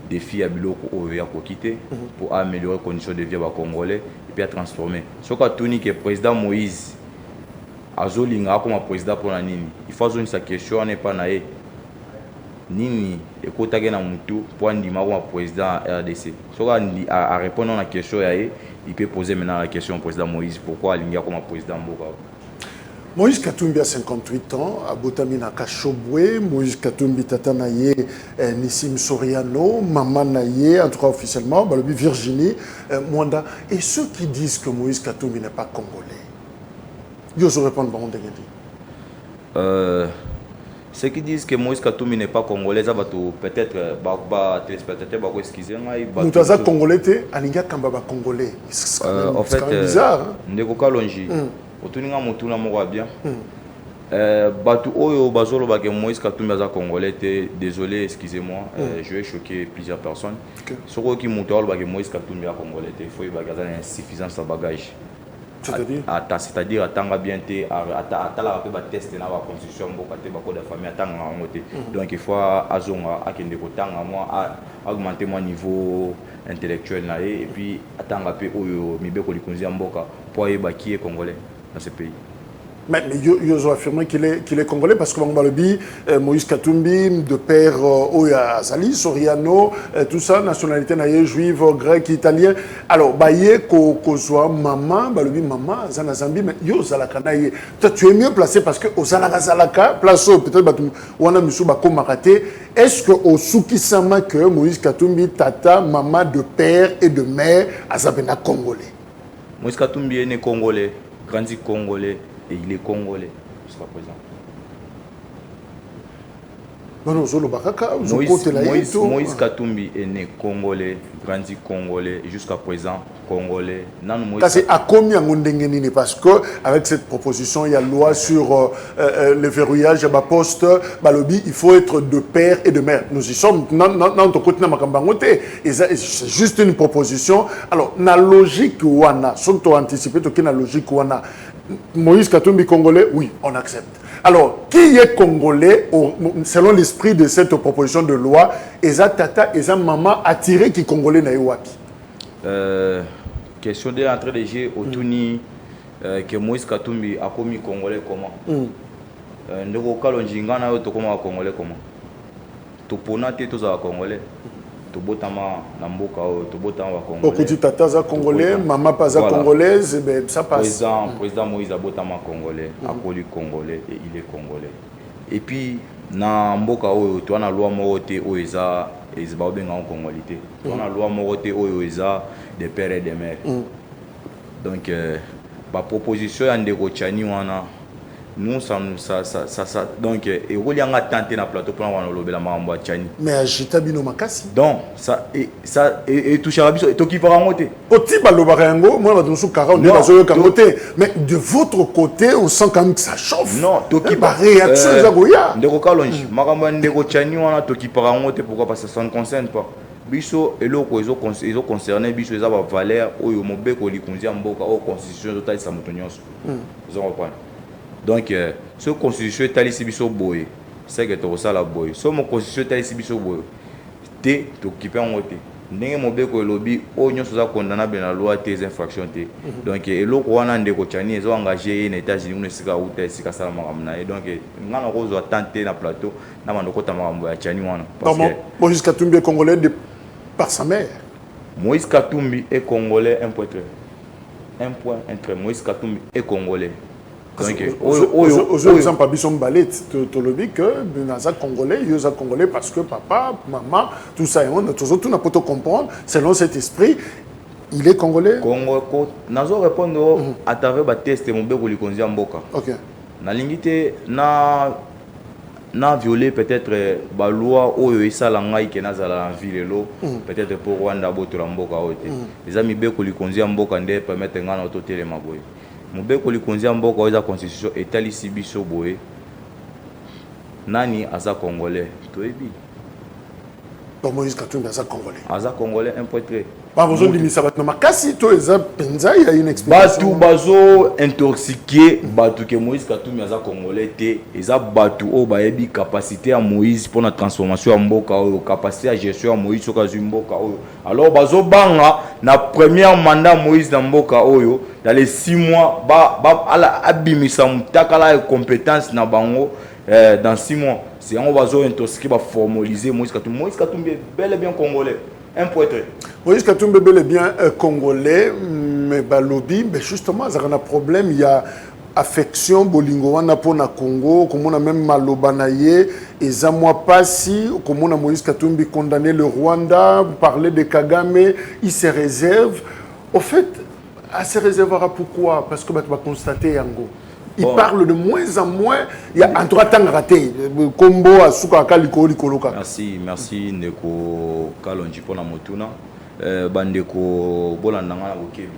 défi à Biloko pour quitter pour améliorer les conditions de vie des Congolais et puis à transformer. Ce que le président Moïse a comme président pour la Nini, il faut que sa question n'est pas naïe. Nini et kota na mutu pour ndima comme président RDC. Ce que à répondre à la question il peut poser maintenant la question au président Moïse pourquoi alinga comme président Mboka. Moïse Katumbi a 58 ans, à Botamina Kachobwe, Moïse Katumbi Tatanaye, Nissim Soriano, Maman Naye, en tout cas officiellement, Balobi Virginie, Mwanda. Et ceux qui disent que Moïse Katumbi n'est pas congolais, ils se répondent par ceux qui disent que Moïse Katumbi n'est pas congolais, ça va peut-être téléspectateurs va excuser. Nous sommes congolais, Alinga Kambaba congolais. C'est quand même bizarre. Ndeko Kalonji. Otuninga motuna moko bien. Batu oyo bazolo ba que Moïse Katumbi aza congolais, désolé, excusez-moi, je vais choquer plusieurs personnes. Soko ki motolo ba que Moïse Katumbi a congolais, il faut y bagaza insuffisance de bagage. C'est-à-dire attendre bien attala ba test na ba constitution mboka te ba code de famille attendre ngote. Donc il faut azonga akende ko tanga moi augmenter mon niveau intellectuel na et puis attendre pe oyo mibeko likonzi mboka pour y ba qui est congolais dans ce pays. Mais ils ont affirmé qu'il est congolais parce que Moïse Katumbi, de père Oya Azali, Soriano, tout ça, nationalité naïe, juive, grec, italien. Alors, Baye, Kozwa, Maman, Maman, Zana Zambi, mais yo Zalaka naïe. Tu es mieux placé parce que Ozalaka Zalaka, place peut-être, Wana Missou Bako Marate. Est-ce que au Soukisama que Moïse Katumbi, Tata, Maman, de père et de mère, Azabena congolais? Moïse Katumbi est né congolais, grandi congolais et il est congolais jusqu'à présent. Moïse Katumbi est né congolais, grandi congolais et jusqu'à présent congolais. C'est à combien parce que avec cette proposition, il y a loi sur le verrouillage à ma poste, balobi, il faut être de père et de mère. Nous y sommes c'est juste une proposition. Alors, la logique wana, surtout anticipé la logique wana. Moïse Katumbi congolais, oui, on accepte. Alors, qui est congolais selon l'esprit de cette proposition de loi? Eza tata, eza maman attiré qui congolais na wapi? Question de l'entrée de jeu au Tuni que Moïse Katumbi a commis congolais comment? Ndeko kalonjinga na yo to comment congolais comment? To ponate to za congolais. To botama na mboka o to botama wa congolais. Okuti tata za congolais, maman pas za congolaise, ben ça passe. Président Moïse a botama congolais, a poli congolais et il est congolais. Et puis na mboka o to na loi morote o eza ba benga en congolité. To na loi morote o eza des pères et des mères. Donc la proposition ya ndeko Tchani wana nous ça donc et on a tenté na plateau pour on lobela mambo Tchani. Mais agita bino makasi. Donc ça et touche à biso to ki para ngote. Oti balobara ngo moi ba dosu 40 de bazo kangote mais de votre côté on sent quand même que ça chauffe. Non, to ki ba réaction za goya. Ndeko Kalonji makambo ndeko Tchani wana to ki para ngote pourquoi parce que ça ne concerne pas. Biso eloko ils ont concerné biso les aba valeur oyo mobeko likunzi mboka o constitution totale sa motonyonso. Vous comprenez? Donc ce constitution totale biso boye c'est que to ça la boye. So mo constitution totale biso boye te to kiper ngote. Ndenge mobeko lobby o nyonso za condamnable na loi tes infractions te. Donc eloko wana ndeko Tchani ils ont engagé les États-Unis ne sika uta sika sala makamna et donc ngana ko zo tenter na plateau na mandoko ta makambo ya Tchani wana parce que Moïse Katumbi congolais de par sa mère. Moïse Katumbi est congolais, un point entre Moïse Katumbi est congolais. Donc, aux exemple, ils sont balais, tu le dis que Benaza congolais, ils sont congolais parce que papa, maman, tout ça, on a tout n'a pas tout comprendre. Selon cet esprit, il est congolais. Congo, nazo répondre à travers le test mon bébé likonzi mboka. Ok. Na lingité na violé peut-être la loi oyo esala ngai ke nazala en ville lo peut-être pour Rwanda boto la mboka ote les amis be ko likonzi mboka nde permettre ngana autotele maboye mbe ko likonzi mboka oza constitution etalisi biso boye nani aza congolais toyebi Moïse Katumbi aza congolais. Aza congolais un peu très. Pas besoin de limiter mais kasi to eza penza il y a une explication. Batu bazo intoxiqué batu que Moïse Katumbi aza congolais té eza batu o ba yebi capacité à Moïse pour la transformation en mboka o capacité à gestion à Moïse soka mboka o. Alors bazo banga na premier mandat Moïse na mboka oyo dans les 6 mois ba ala abimisa mutakala et compétence na bango dans 6 mois. C'est un oiseau intoxiqué va formaliser Moïse Katumbi. Moïse Katumbi est bel et bien congolais. Un poète. Moïse Katumbi est bel et bien congolais, mais balobi, mais justement, ça a un problème. Il y a affection bolingo wana pour na Congo, comme on a même malobanaye et ça moi pas si comme on a Moïse Katumbi condamné le Rwanda, parler de Kagame, il se réserve. Au fait, à se réservera pourquoi? Parce que tu vas constater Yango. Il parle de moins en moins. Il y a un droit de raté. Combo à Soukaka Likoloka. Merci Ndeko Kalonji pour la motuna. Bandeko Bolandanga Bokebi.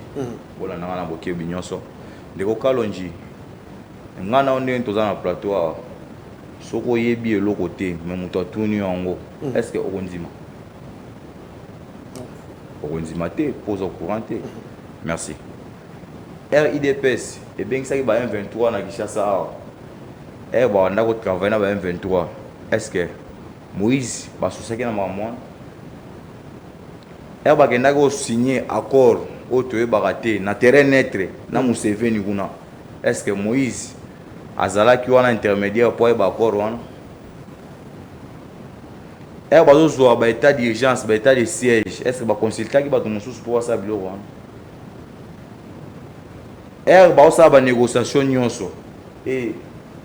Bolandanga Bokebi nyonso. Ndeko Kalonji. Ngana on est dans un plateau. Soko yebi eloko te, mais muto tuni yango. Est-ce que okonzima? Okonzima te, pose au courant te. Merci. RIDPS et bien que ça va 23 na Kinshasa et bah on a travaillé na 23 est-ce que Moïse va sous ça qui na maman et bah qu'on a signé accord au tué baraté na terrain net na Museveni kuna est-ce que Moïse azala qui wana intermédiaire pour ba accord wana et bah zo ba état d'urgence ba état de siège est-ce que ba consultant qui ba tout mususu pour ça bilo wana ba négociation nyonso et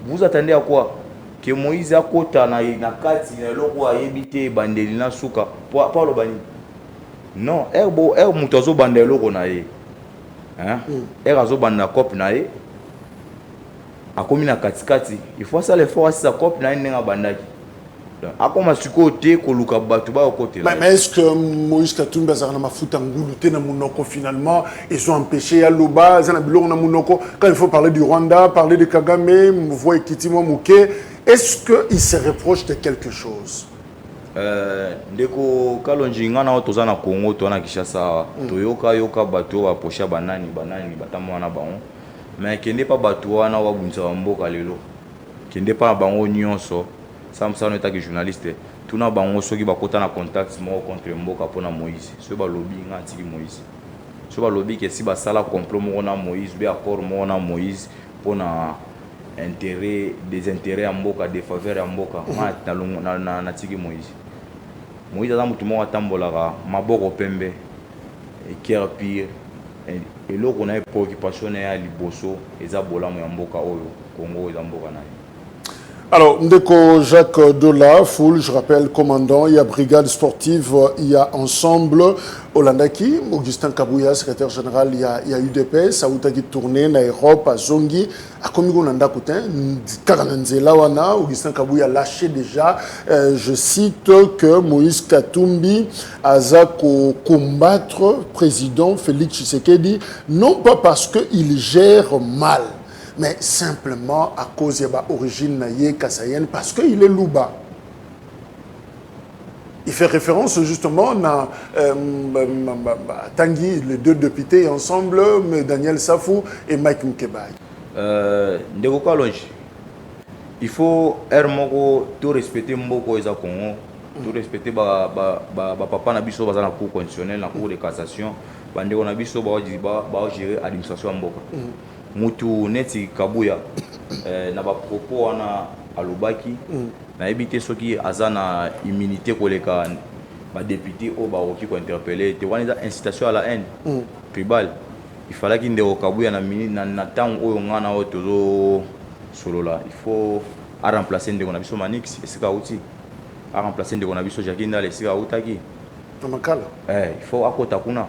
vous attendez à quoi que Moïse a kota na kati na loko ayebite bandeli na suka pour le bani non muto zo bandelo ko na ye hein erazo banda cop na ye akomi na katikati il faut ça l'effort sa cop na ndenga bandaki akoma siko te koluka batu ba côté là. Mais est-ce que Moïse Katumbi azana mafuta nguluté na munoko finalement ils ont empêché Yaloba zana biloko na munoko quand il faut parler du Rwanda, parler de Kagame, voix Kitimo Mouké, est-ce que il se reproche de quelque chose? Ndeko kalonji ngana toza na Congo to na Kinshasa yoka batu ba posha banani batamu wana bango mais kende pa batu wana wa bunza mboka lelo kende pa bango nyonso Samson est un journaliste. Tout na bango soki bakota na contact mo contre mboka pona Moïse. Ce ba lobby ngati Moïse. Ce ba lobby que si ba sala complot mo na Moïse, be accord mo na Moïse pona intérêt des intérêts à mboka des faveurs à mboka. Na tiki Moïse. Moïse a mutu mo atambolaka maboko pembe et cœur pire. Et là on a une préoccupation ya liboso eza bolamu ya mboka oyo Congo eza mboka na. Alors, Ndeko Jacques Dola, Foul, je rappelle, commandant, il y a brigade sportive, il y a ensemble, Olandaki, Augustin Kabouya, secrétaire général, il y a UDPS, Aoutaki tourné, na Europe, à Zongi, à Komigo Nandakoutin, Karananzela Wana, Augustin Kabouya a lâché déjà, je cite que Moïse Katumbi a combattre président Félix Tshisekedi, non pas parce qu'il gère mal, mais simplement à cause de l'origine kassaïenne, parce qu'il est Louba. Il fait référence justement à Tanguy, les deux députés ensemble, Daniel Safou et Mike Mkebaï. Il faut tout respecter Mboko et Congo, tout respecter papa Nabiso dans la cour constitutionnelle, la cour de cassation, Bandeko Nabiso va gérer l'administration Mboka. Mutu neti Kabuya na ba propos wana alobaki na ebité soki azana immunité koleka ba député au ba oki ko interpeller te wana incitation à la haine tribal il fallait qu'il ndeko Kabuya na temps oyo ngana o tozo solola il faut a remplacer ndeko na biso Manix esika uti a remplacer ndeko na biso Jacques Ndala esika utaki Makala il faut akota kuna.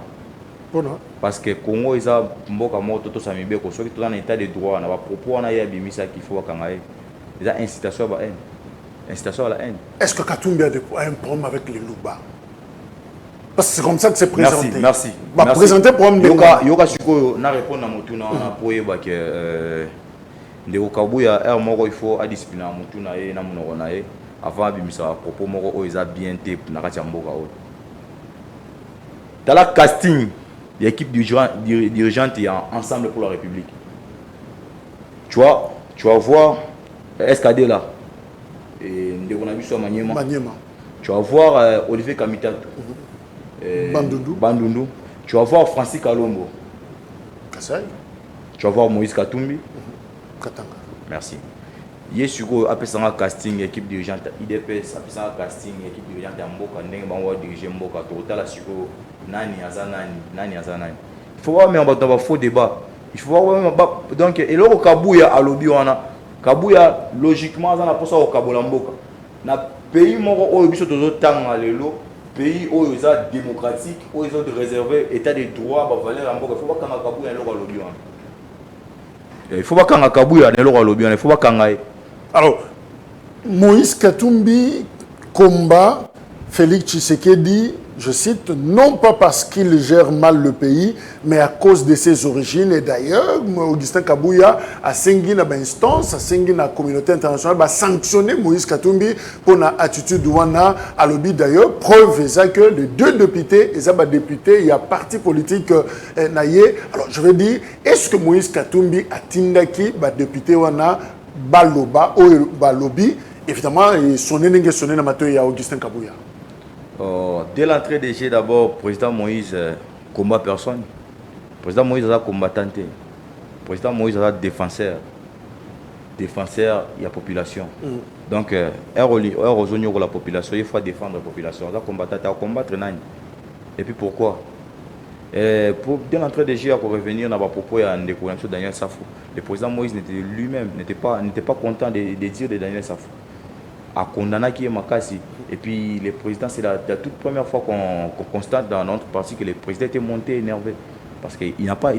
Parce que Congo est un mboka moto to samibe ko soki to dans état de droit na ba propos on a ya bimisa qu'il faut kangaye déjà incitation à la haine. Incitation à la haine. Est-ce que Katumbi a un problème avec les Louba? Parce que c'est comme ça que c'est présenté. Merci. Bah présenter problème de yoka siko na répondre na mutu na poyeba que ndeko Kabuya moko il faut a discipliner mutu na ye na munoko na ye avant bimisa propos moko o eza bien te na kati ya mboka o. Dans la casting l'équipe dirigeante est ensemble pour la République. Tu vas voir SKD là. Et Maniema. Tu vas voir Olivier Kamitato. Bandundu. Tu vas voir Francis Kalombo. Kassai. Tu vas voir Moïse Katumbi. Katanga. Merci. Hier sur un casting équipe dirigeante IDPS un casting équipe dirigeante Mboka ndenge bango diriger Mboka total la siko nani azanani. Il faut voir mais on va faux débat. Il faut voir donc et là Kabuya alobi wana Kabuya logiquement azana pour ça au Kabola Mboka. Na pays moko oyo biso tozo tanga lelo pays oyo eza démocratique oyo eza de réserver état de droit ba valeur Mboka. Il faut pas kanga Kabuya lelo alobi wana. Il faut pas kanga Kabuya lelo alobi wana, il faut pas kanga. Alors, Moïse Katumbi combat Félix Tshisekedi, je cite, non pas parce qu'il gère mal le pays, mais à cause de ses origines. Et d'ailleurs, Augustin Kabouya a sanctionné l'instance, a sanctionné la communauté internationale, a sanctionné Moïse Katumbi pour une attitude ouana à l'objet d'ailleurs. Preuve est que les deux députés, il y a parti politique naïe. Alors, je veux dire, est-ce que Moïse Katumbi a tindaki député ouana Baloba ou Balobi, évidemment, sonné dans matin à Augustin Kabouya. Dès l'entrée des jeux, d'abord, président Moïse combat personne. Président Moïse est un combattant. Président Moïse est un défenseur. Défenseur, il y a population. Donc, pour la population, il faut défendre la population. Il faut combattre. Et puis pourquoi? Dès l'entrée des jeux, pour revenir dans le propos de Daniel Safou, le président Moïse lui-même n'était pas content de dire de Daniel Safou. A condamné qui est Makassi. Et puis le président, c'est la toute première fois qu'on constate dans notre parti que le président était monté énervé. parce qu'il n'a pas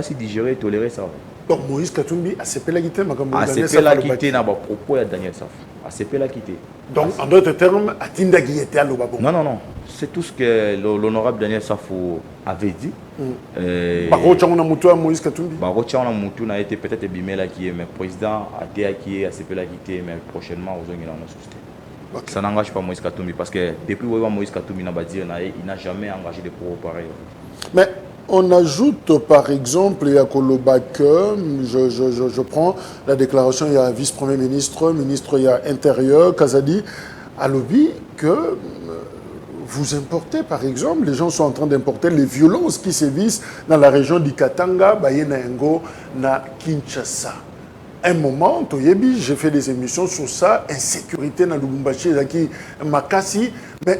si digéré et toléré ça. Donc Moïse Katumbi a CP la quitté, a CP la quitté n'a pas propos à Daniel Saf. A CP la quitté. Donc en d'autres termes, à Tinda Guillette à l'Obabon. Non. C'est tout ce que l'honorable Daniel Safo avait dit. Barocha on a moutou à Moïse Katumbi. Barocha on a moutou n'a été peut-être Bimela qui est, mais président a été acquis à CP la quitté, mais prochainement aux zones de société. Ça n'engage pas Moïse Katumbi parce que depuis que Moïse Katumbi n'a pas dit, il n'a jamais engagé des propos pareils. Mais on ajoute par exemple, il y a Kolobak, je prends la déclaration, il y a vice-premier ministre, il y a intérieur, Kazadi, à lobby, que vous importez par exemple, les gens sont en train d'importer les violences qui sévissent dans la région d'Ikatanga, Bayena Ngo, na Kinshasa. Un moment, Toyebi, j'ai fait des émissions sur ça, insécurité dans Lubumbashi, Makasi,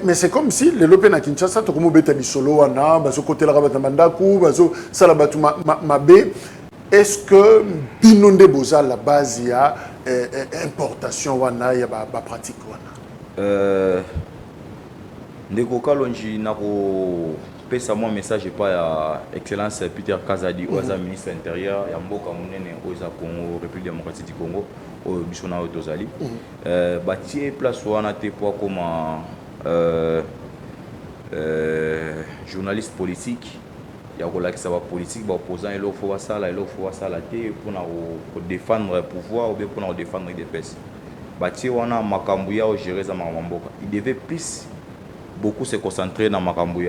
mais c'est comme si les lopes na Kinshasa, tu comme beta di solo wana, baso côté la rabata mandaku, baso salabatu mabe. Est-ce que binonde boza la base il y a importation wana, il y a ba pratique wana? Ndeko Kalonji nako pesa moi message pas à excellence Peter Kazadi oza ministre intérieur ya mboka munene oza Congo République démocratique du Congo au bisona otozali batie place wana te pour comme journaliste politique ya ko lakisa ba politique ba opposant et faut ça te pour défendre le pouvoir ou bien pour défendre des fesses batie wana makambu ya o gérer za mboka il devait plus beaucoup se concentrer dans makambu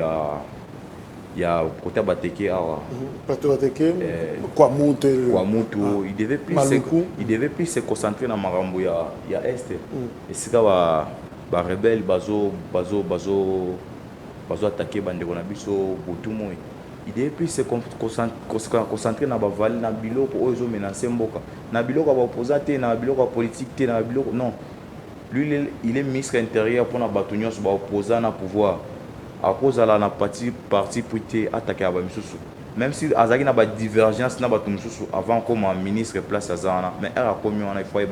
ya côté Bateke awa Bateke kwa mutu il devait plus se concentrer dans makambu ya est et c'est ba rebelle bazo attaquer bande na biso botumo il devait plus se concentrer dans ba vali na biloko ozo menacer mboka na biloko ba opposant na biloko politique na biloko non. Lui, il est ministre intérieur pour la bataille sur opposant à pouvoir. À cause de la partie pour attaquer à Bamisusu. Même si Azaki n'a pas de divergence n'a pas avant comme un ministre place Azana, mais elle a commis un effort et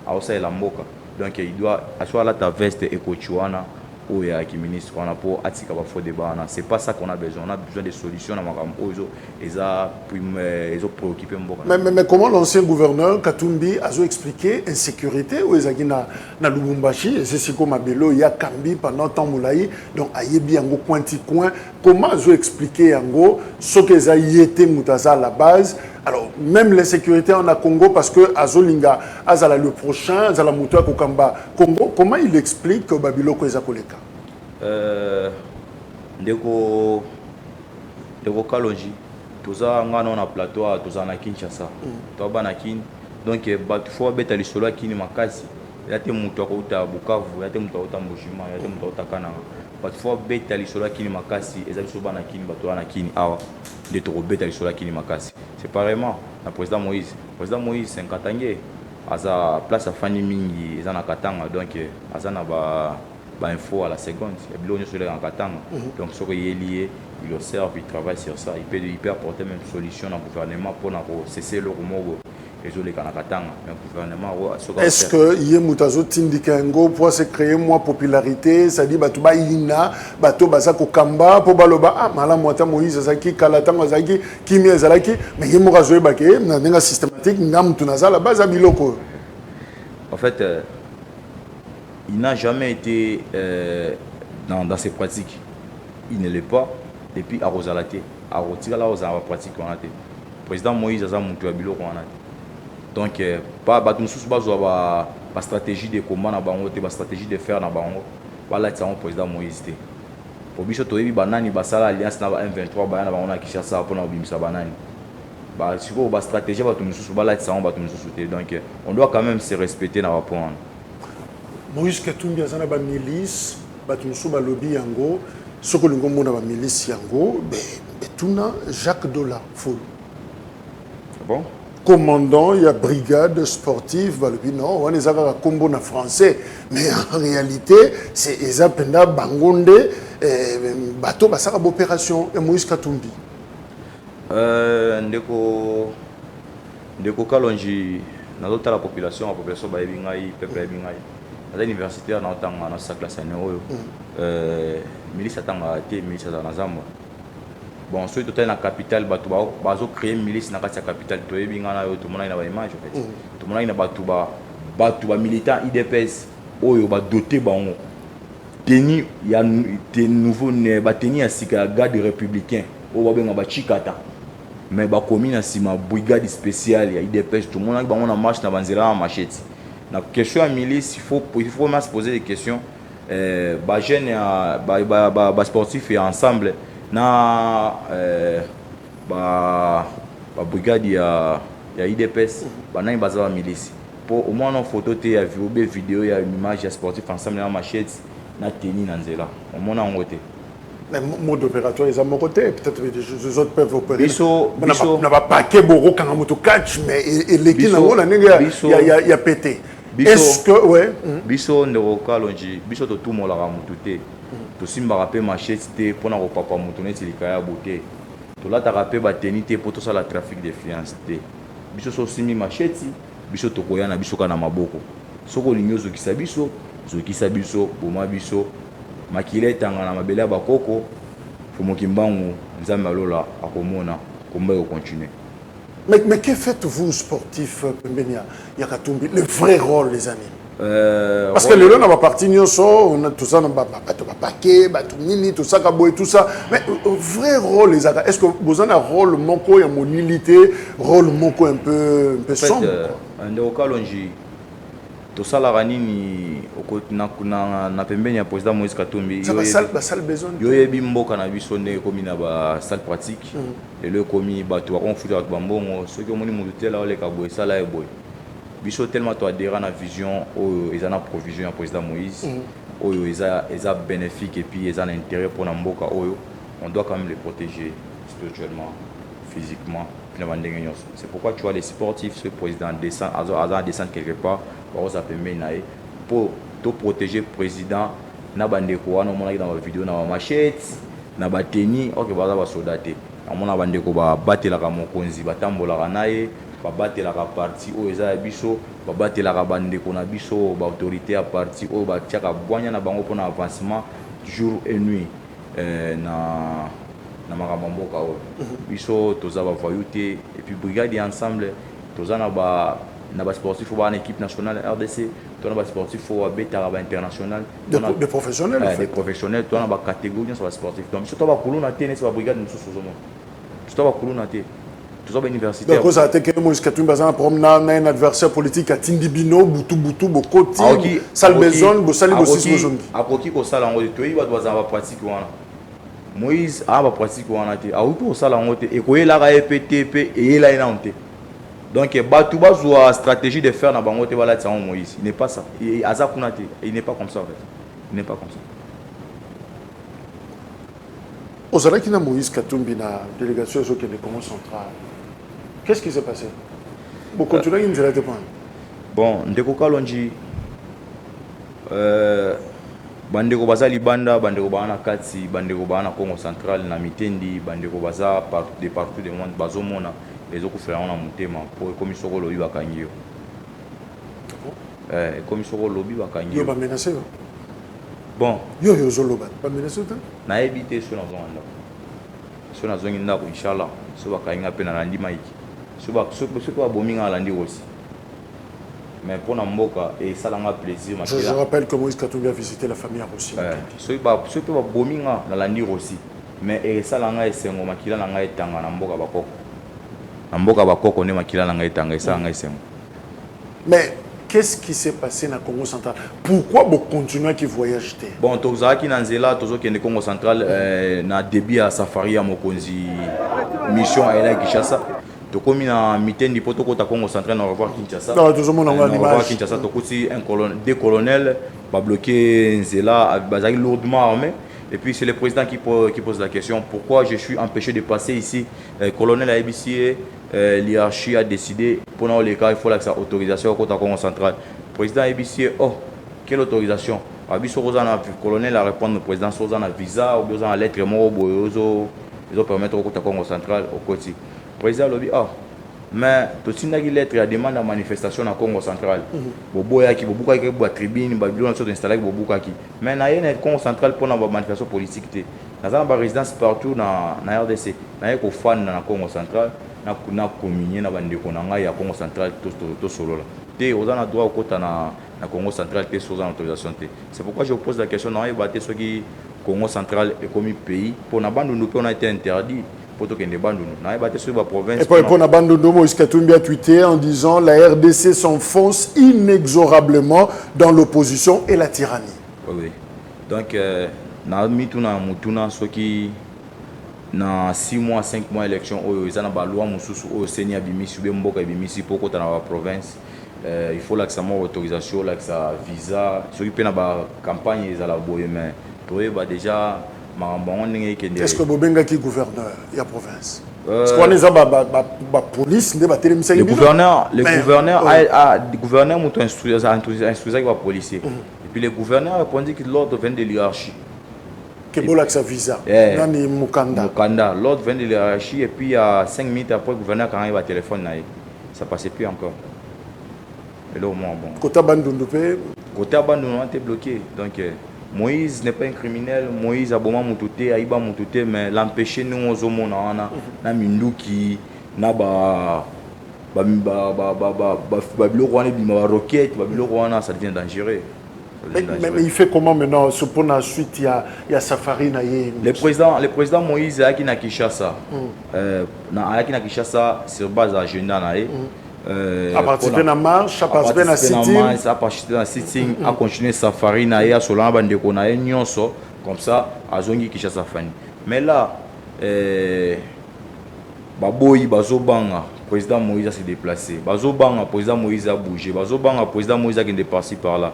a aussi la moka. Donc il doit assurer la ta veste et cochuana ou il y a qui ministre on a pour attirer ba faux débat. C'est pas ça qu'on a besoin. On a besoin de solutions dans makam ozo ils ont préoccupé mboka. Mais comment l'ancien gouverneur Katumbi a expliqué insécurité ou ezaki na Lubumbashi et c'est comme Abelo il y a Kambi pendant temps moulaï donc ayebi yango pointi coin comment a expliqué yango ce que ça y était mutaza à la base. Alors, même l'insécurité en a Congo, parce que Azolinga, Azala le prochain, Azala Moutoua Kokamba, Congo, comment il explique que Babiloko est à Koleka? Ndeko Kalonji, tous on a plateau, tous on a Kinshasa, tous on a Kin, donc il faut mettre les solos qui ni makasi, il y a des Moutoua Kota Bukavu, il y a des Moutoua Kota Mojima, il y a des Moutoua Kota Kananga. Parfois beta les sola qui ni makasi et ça soba na kini bato na kini awa de to beta les sola qui ni makasi c'est pareillement le président Moïse c'est un katangé à sa place à Fanny Mingi ils en a katanga donc à ça na ba info à la seconde et bilonyo sur les en katanga donc ce qui est lié il observe il travaille sur ça il peut apporter même solution au gouvernement pour cesser le rumogo. Est-ce que Yemutazo Tindikango pour se créer moins popularité, ça dit Batuba Ina, Bato Basako Kamba, pour Baloba, ah, Malamota Moïse Zaki, Kalatan Zaki, Kimi Zalaki, mais Yemurazo Bake, n'a systématique, Nam Tunaza, la base à Biloko. En fait, il n'a jamais été dans ses pratiques. Il ne l'est pas, et puis à Rosalate, à Rotigala, aux pratiques qu'on a été. Le président Moïse Azam Moutou Biloko qu'on a été. Donc, pas de stratégie de combat, pas stratégie de faire dans bango. Voilà, c'est un président Moïse. Pour biso toyebi banani basala alliance na M23 bayana bango na Kinshasa pour na bimisa banani. Ba siko ba stratégie ba tumususu bala c'est un ba tumususu. Donc, on doit quand même se respecter na rapport. Moïse Katumbi azana ba milice, ba tumususu ba lobby yango, soko lingo mona ba milice yango, betuna Jacques Dola full. Bon. Commandant, il y a brigade sportive, non, on est à combo en français, mais en réalité, c'est Ezapenda Bangonde, bateau, ça a opération, et Moïse Katumbi. Ndeko Kalonji, dans la population va ebingai, peuple ebingai. Dans l'université, on a sa classe à Néo. Milice attend à milice à Nazamba. bon soki totali na capitale bato bazocréer milice na kati ya capitale toyebi nga na yo tomonaki na baimage en fait tomonaki na bato bamilitant idps oyo badote bango teni ya nouveau bateni ya sika ya garde républicain oyo babenga bachikata mais bakomi na nsima brigade spéciale ya idps tomonaki bango na marche na banzela na machete na question ya milice il faut vraiment se poser des questions bajeune basportif ya ensemble na brigade ya idps banani baza bamilisi po au moins na photo te ya vidéo ya image ya sportif ensemble na machete na teni na nzela omona yango te. Mais mode opératoire, ils ont mon côté. Peut-être que les autres peuvent opérer. Biso. On n'a pas paquet beaucoup quand on catch, mais l'équipe il y a pété. Est-ce que, ouais. Biso, Nerokalonji, Biso, tout le monde a mouté. Tout le monde a rappelé machette pour n'avoir pas moutonné, c'est le cas à beauté. Tout là, tu as rappelé baténité pour tout ça, le trafic de fiances. Biso, so simi machette, Biso, tokoyana, Biso, kanamaboko. Soko ligno, Zokisa Biso, Zokisa Biso, Boma Biso. Makile tangana mabele bakoko fumokimbangu nzambe alola akomona komba yo continuer. Mais que faites-vous sportif Pembenia Yakatumbi le vrai rôle les amis? Parce que le long n'a pas parti on a tout ça dans paquet batumini tout ça kaboy tout ça mais vrai rôle les amis est-ce que vous avez un rôle moko ya monilité rôle moko un peu sombre ndo kalonji to sala ranini na pembeni ya président Moïse Katumbi ça va salle besoin yo yebi mboka na biso ne komi na ba salle pratique et le komi bato ba konfuta bato bambongo soki omoni mutu tela ole ka boy sala e boy biso tellement to adhérent na vision oyo ezana provision ya président Moïse oyo eza bénéfique et puis ezana intérêt pour na mboka oyo on doit quand même les protéger spirituellement physiquement. C'est pourquoi tu vois les sportifs, ce président descend quelque part, pour te protéger le président, na bandeko wana mona dans la vidéo na machette, na bateni, OK baza ba soldaté. Amona bandeko ba batelaka mokonzi batambola naye, ba batelaka parti o eza biso, ba batelaka bandeko na biso, ba autorité à parti o ba tiaka bwanya na bango pona avancement jour et nuit na makamamboka oyo biso toza ba voyouté et puis brigade ensemble toza na ba sportif ba équipe nationale RDC toza na ba sportif fo betara ba international des professionnels des professionnels toza na ba catégorie sur ba sportif donc surtout ba kuluna te ne ba brigade nous sozo mo surtout ba kuluna te toza ba universitaire donc ça a été que Moïse Katumbi bazana promenade na un adversaire politique à Tindibino butu bokoti salle besoin bo sali bo six bozongi akoki ko sala ngo to yi ba bazana ba pratique wana Moïse a ba pratique wana te a uto sala ngote e ko yela ga EPTP et yela ina onte donc batu bazwa stratégie de faire na bango te bala tsango Moïse il n'est pas ça et azakuna te il n'est pas comme ça en fait il n'est pas comme ça Ozala kina Moïse Katumbi na délégation sur le Congo central qu'est-ce qui s'est passé bon continuer une zela te prendre bon ndeko kalonji bandeko baza libanda bandeko bana kati bandeko bana Congo central na mitendi bandeko baza partout du monde bazomona ezokufela na mutema po komisoko lobi bakangi yo komisoko lobi bakangi yo ba menacer bon yo zoloba ba menacer ta na ebité so na zongi ndako inshallah so bakangi na pena na ndima iki so ba bominga la ndi aussi mais pour Namboka et ça l'a plaisir. Je rappelle que Moïse Katumbi a visité la famille à Rossi. Ceux qui ont bominga dans la nuit aussi. Mais et ça l'a été sengo makila l'a été tanga Namboka bakoko. Namboka bakoko ne makila l'a été tanga ça l'a été sengo. Mais qu'est-ce qui s'est passé dans le Congo central? Pourquoi vous continuez qui voyage? Bon, tozaki nanzela tozo qui est Congo central na début à safari à Mokonzi mission à Ela Kinshasa. Tokomi na mitendi poto kota Congo central na revoir Kinshasa. Non, tout le monde en image. Kinshasa tokuti des colonels va bloquer Nzela bazaki lourdement armé et puis c'est le président qui pose la question pourquoi je suis empêché de passer ici. Colonel ABC l'hierarchie a décidé pendant les cas il faut la autorisation kota Congo central. Président ABC quelle autorisation? Abiso rozana colonel a répondre au président rozana visa ou besoin lettre mo boyozo ils ont permettre kota Congo central au côté. Président lobby mais to tindaki lettre ya demande à manifestation na Congo central boboyaki bobukaki ba tribune ba bilona so installé bobukaki mais na yene Congo central pour na manifestation politique te naza na résidence partout na RDC naye kofanda na Congo central na communier na bandeko na ngai ya Congo central to solola te oza na droit okota na Congo central te soza na autorisation te. C'est pourquoi je pose la question na yeba ce qui Congo central est comme pays pour na bandundu pe on a été interdit pour tokende bandundu na yeba sur la province. Et pour na bandundu Moïse Katumbi a tweeté en disant la RDC s'enfonce inexorablement dans l'opposition et la tyrannie. Oui. Donc na mituna mutuna ce qui na 6 mois 5 mois élection oyo ezana ba loi mususu oyo seni abimisi be mboka abimisi pour kota na ba province. Il faut l'accès à autorisation, l'accès à visa. Ce qui peut na ba campagne ezala boye mais pour eux déjà est-ce que Bobenga qui gouverneur il y a province est-ce qu'on est ba police ne ba télémisa le gouverneur le gouverneur monte instruire qui va policier et puis le gouverneur a répondu que l'ordre vient de l'hierarchie que bon l'accès à visa nani Mukanda l'ordre vient de l'hierarchie et puis il y a 5 minutes après le gouverneur quand il va téléphone ça passait plus encore. Et là au moins bon côté Bandundu on était bloqué donc Moïse n'est pas un criminel, Moïse a beaucoup moutouté, Aïba moutouté, mais l'empêcher nous aux hommes na minduki, na roquette, ça devient dangereux. Mais il fait comment maintenant? Pour la suite, il y a Safari Naye. Le président Moïse a qui na Kinshasa, sur base agenda naye. A participer na marche, a participer na sitting, a continuer safari na ya solana bandeko na nyonso comme ça azongi Kinshasa fani. Mais là baboyi bazobanga président Moïse s'est déplacé. Bazobanga président Moïse a bougé. Bazobanga président Moïse a qui par-ci par là.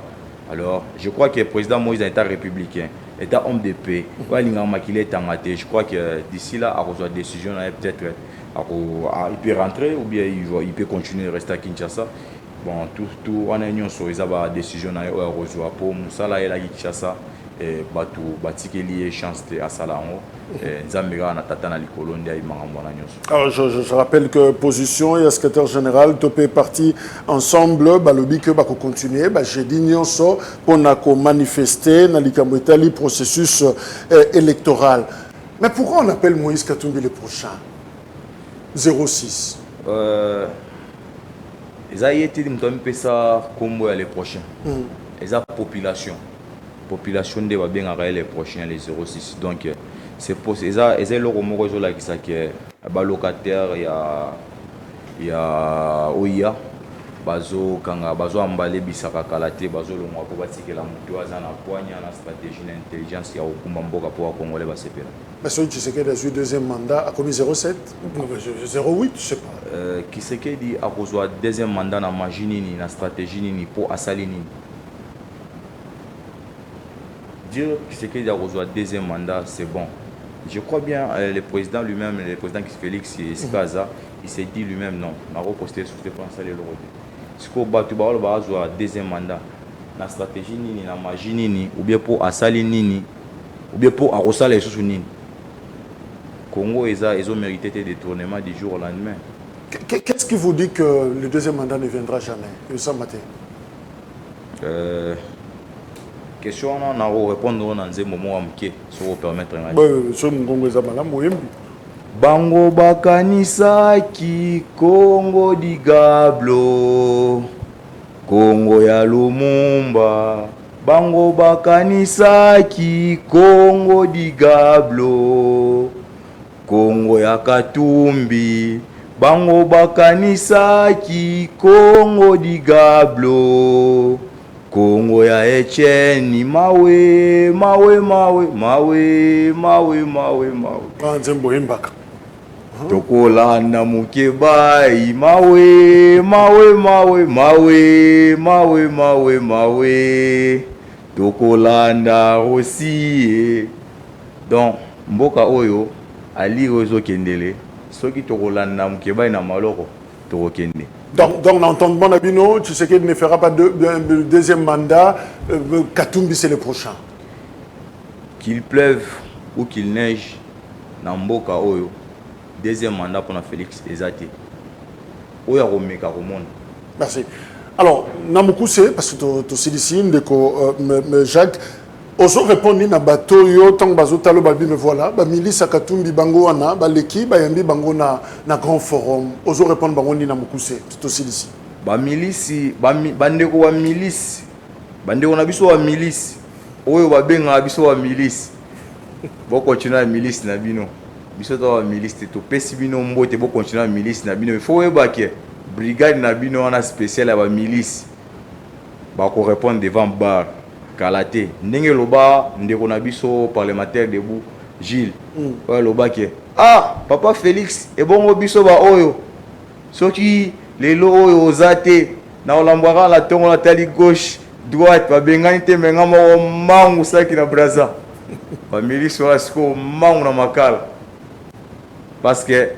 Alors, je crois que le président Moïse est un républicain, est un homme de paix. Je crois que d'ici là, à reçoit décision, peut-être il peut rentrer ou bien il peut continuer de rester à Kinshasa. Bon, tout en union sur les décisions à reçoit pour Moussala et la Kinshasa et Batu Batikeli chance à Salango. Alors je rappelle que position et le secrétaire général Topé parti ensemble balobi que bako continuer j'ai dit nyonso pour manifester dans le processus électoral. Mais pourquoi on appelle Moïse Katumbi le prochain 06 ils a été ça comme les prochains. Ils a population de va bien les prochains les 06 donc c'est pour ça et le romoro là qui ça que ba locataire il y a oya bazo kanga bazo ambalé bisaka kalaté bazo le mwa ko batikela mutu azana poigne na stratégie d'intelligence ya okumba mboka pour congolais ba sepela. Mais celui qui s'est eu deuxième mandat a commis 07 08 je sais pas qui s'est dit a reçoit deuxième mandat na magini ni na stratégie ni pour asalini dire que c'est qu'il a reçu deuxième mandat, c'est bon. Je crois bien le président lui-même, le président Félix Skaza, il s'est dit lui-même non. On a reposté sur ce plan ça les l'Europe. Si on bat tout le monde deuxième mandat, la stratégie ni la magie ni ou bien pour asali ni ou bien pour arroser les choses ni. Congo ils ont mérité des détournements du jour au lendemain. Qu'est-ce qui vous dit que le deuxième mandat ne viendra jamais? Ça matin. Question on a répondre dans un moment amké sur vous permettre bango bakanisa ki Congo di Gablo Congo ya Lumumba bango bakanisa ki Congo di Gablo Congo ya Katumbi bango bakanisa ki Congo di Gablo Congo ya Etienne mawe Nzembo Imbaka Tokolanda mukebai mawe Tokolanda aussi donc mboka oyo ali ozo kendele soki tokolanda mukebai na maloko tokokende. Donc l'entendement d'Abino, tu sais qu'il ne fera pas de deuxième mandat. Katumbi, c'est le prochain. Qu'il pleuve ou qu'il neige, Namboka Oyo, deuxième mandat pour Félix Ezate. Oya Romeka Romon. Merci. Alors, Namoukousse, parce que tu sais ici, Jacques, Ozo répondre na bateau yo tant bazo talo babi me voilà ba milice Katumbi bango wana ba leki ba yambi bango na grand forum ozo répondre bango ni na mukuse c'est aussi ici ba milice bandeko wa milice bandeko na biso wa milice oyo ba benga biso wa milice bo continuer la milice na bino biso to wa milice to pesi bino mbote bo continuer la milice na bino il faut weba ke brigade na bino wana spécial ya ba milice ba ko répondre devant bar Kalaté ndenge loba ndeko na biso parlementaire debout Gilles ouais loba ke papa Félix et bongo biso ba oyo soki lelo oyo ozate na olambwaka la tongo la tali gauche droite ba bengani te menga mo mangu saki na braza ba milice wa sko mangu na makala parce que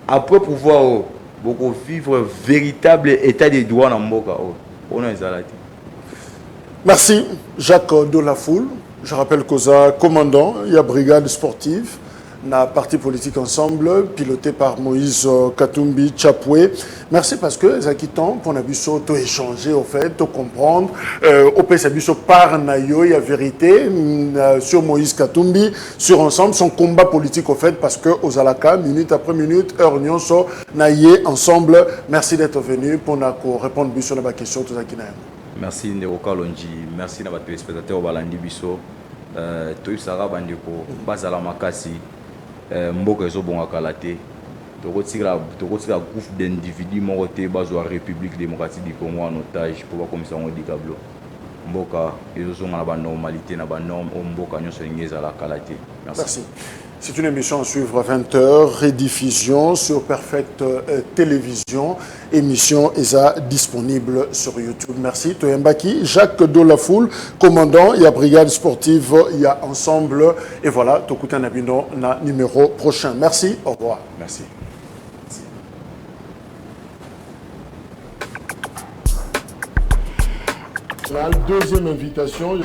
après pouvoir beaucoup vivre véritable état de droit na mboka on a ezalati. Merci Jacques Dolafoule. Je rappelle qu'Oza commandant, il y a brigade sportive, na parti politique ensemble, piloté par Moïse Katumbi Chapwe. Merci parce que Zakitan, pour Nabusso, tout échanger au fait, tout comprendre. Au PS Nabusso par Nayo, il y a vérité sur Moïse Katumbi, sur ensemble, son combat politique au fait, parce que Ozalaka, minute après minute, heure nyonso, Naye ensemble. Merci d'être venu pour répondre à la question de Zakina. Merci Neroka Lonji, merci à votre téléspectateur Balandi Bisso. Toi Sara Bandeko, Bazala Makasi, Mboka Zobonga Kalaté. Tokotira groupe d'individus moroté bazo la République démocratique du Congo en otage pour voir comme ça on dit Kablo. Mboka ils ont la normalité na ba norme Mboka nyonso ngeza la Kalaté. Merci. C'est une émission à suivre à 20h, rediffusion sur Perfect Télévision, émission ESA disponible sur YouTube. Merci. Toyembaki, Jacques Dolafoule, commandant, il y a brigade sportive, il y a ensemble. Et voilà, Tokuta Nabino, na numéro prochain. Merci, au revoir. Merci. La deuxième invitation.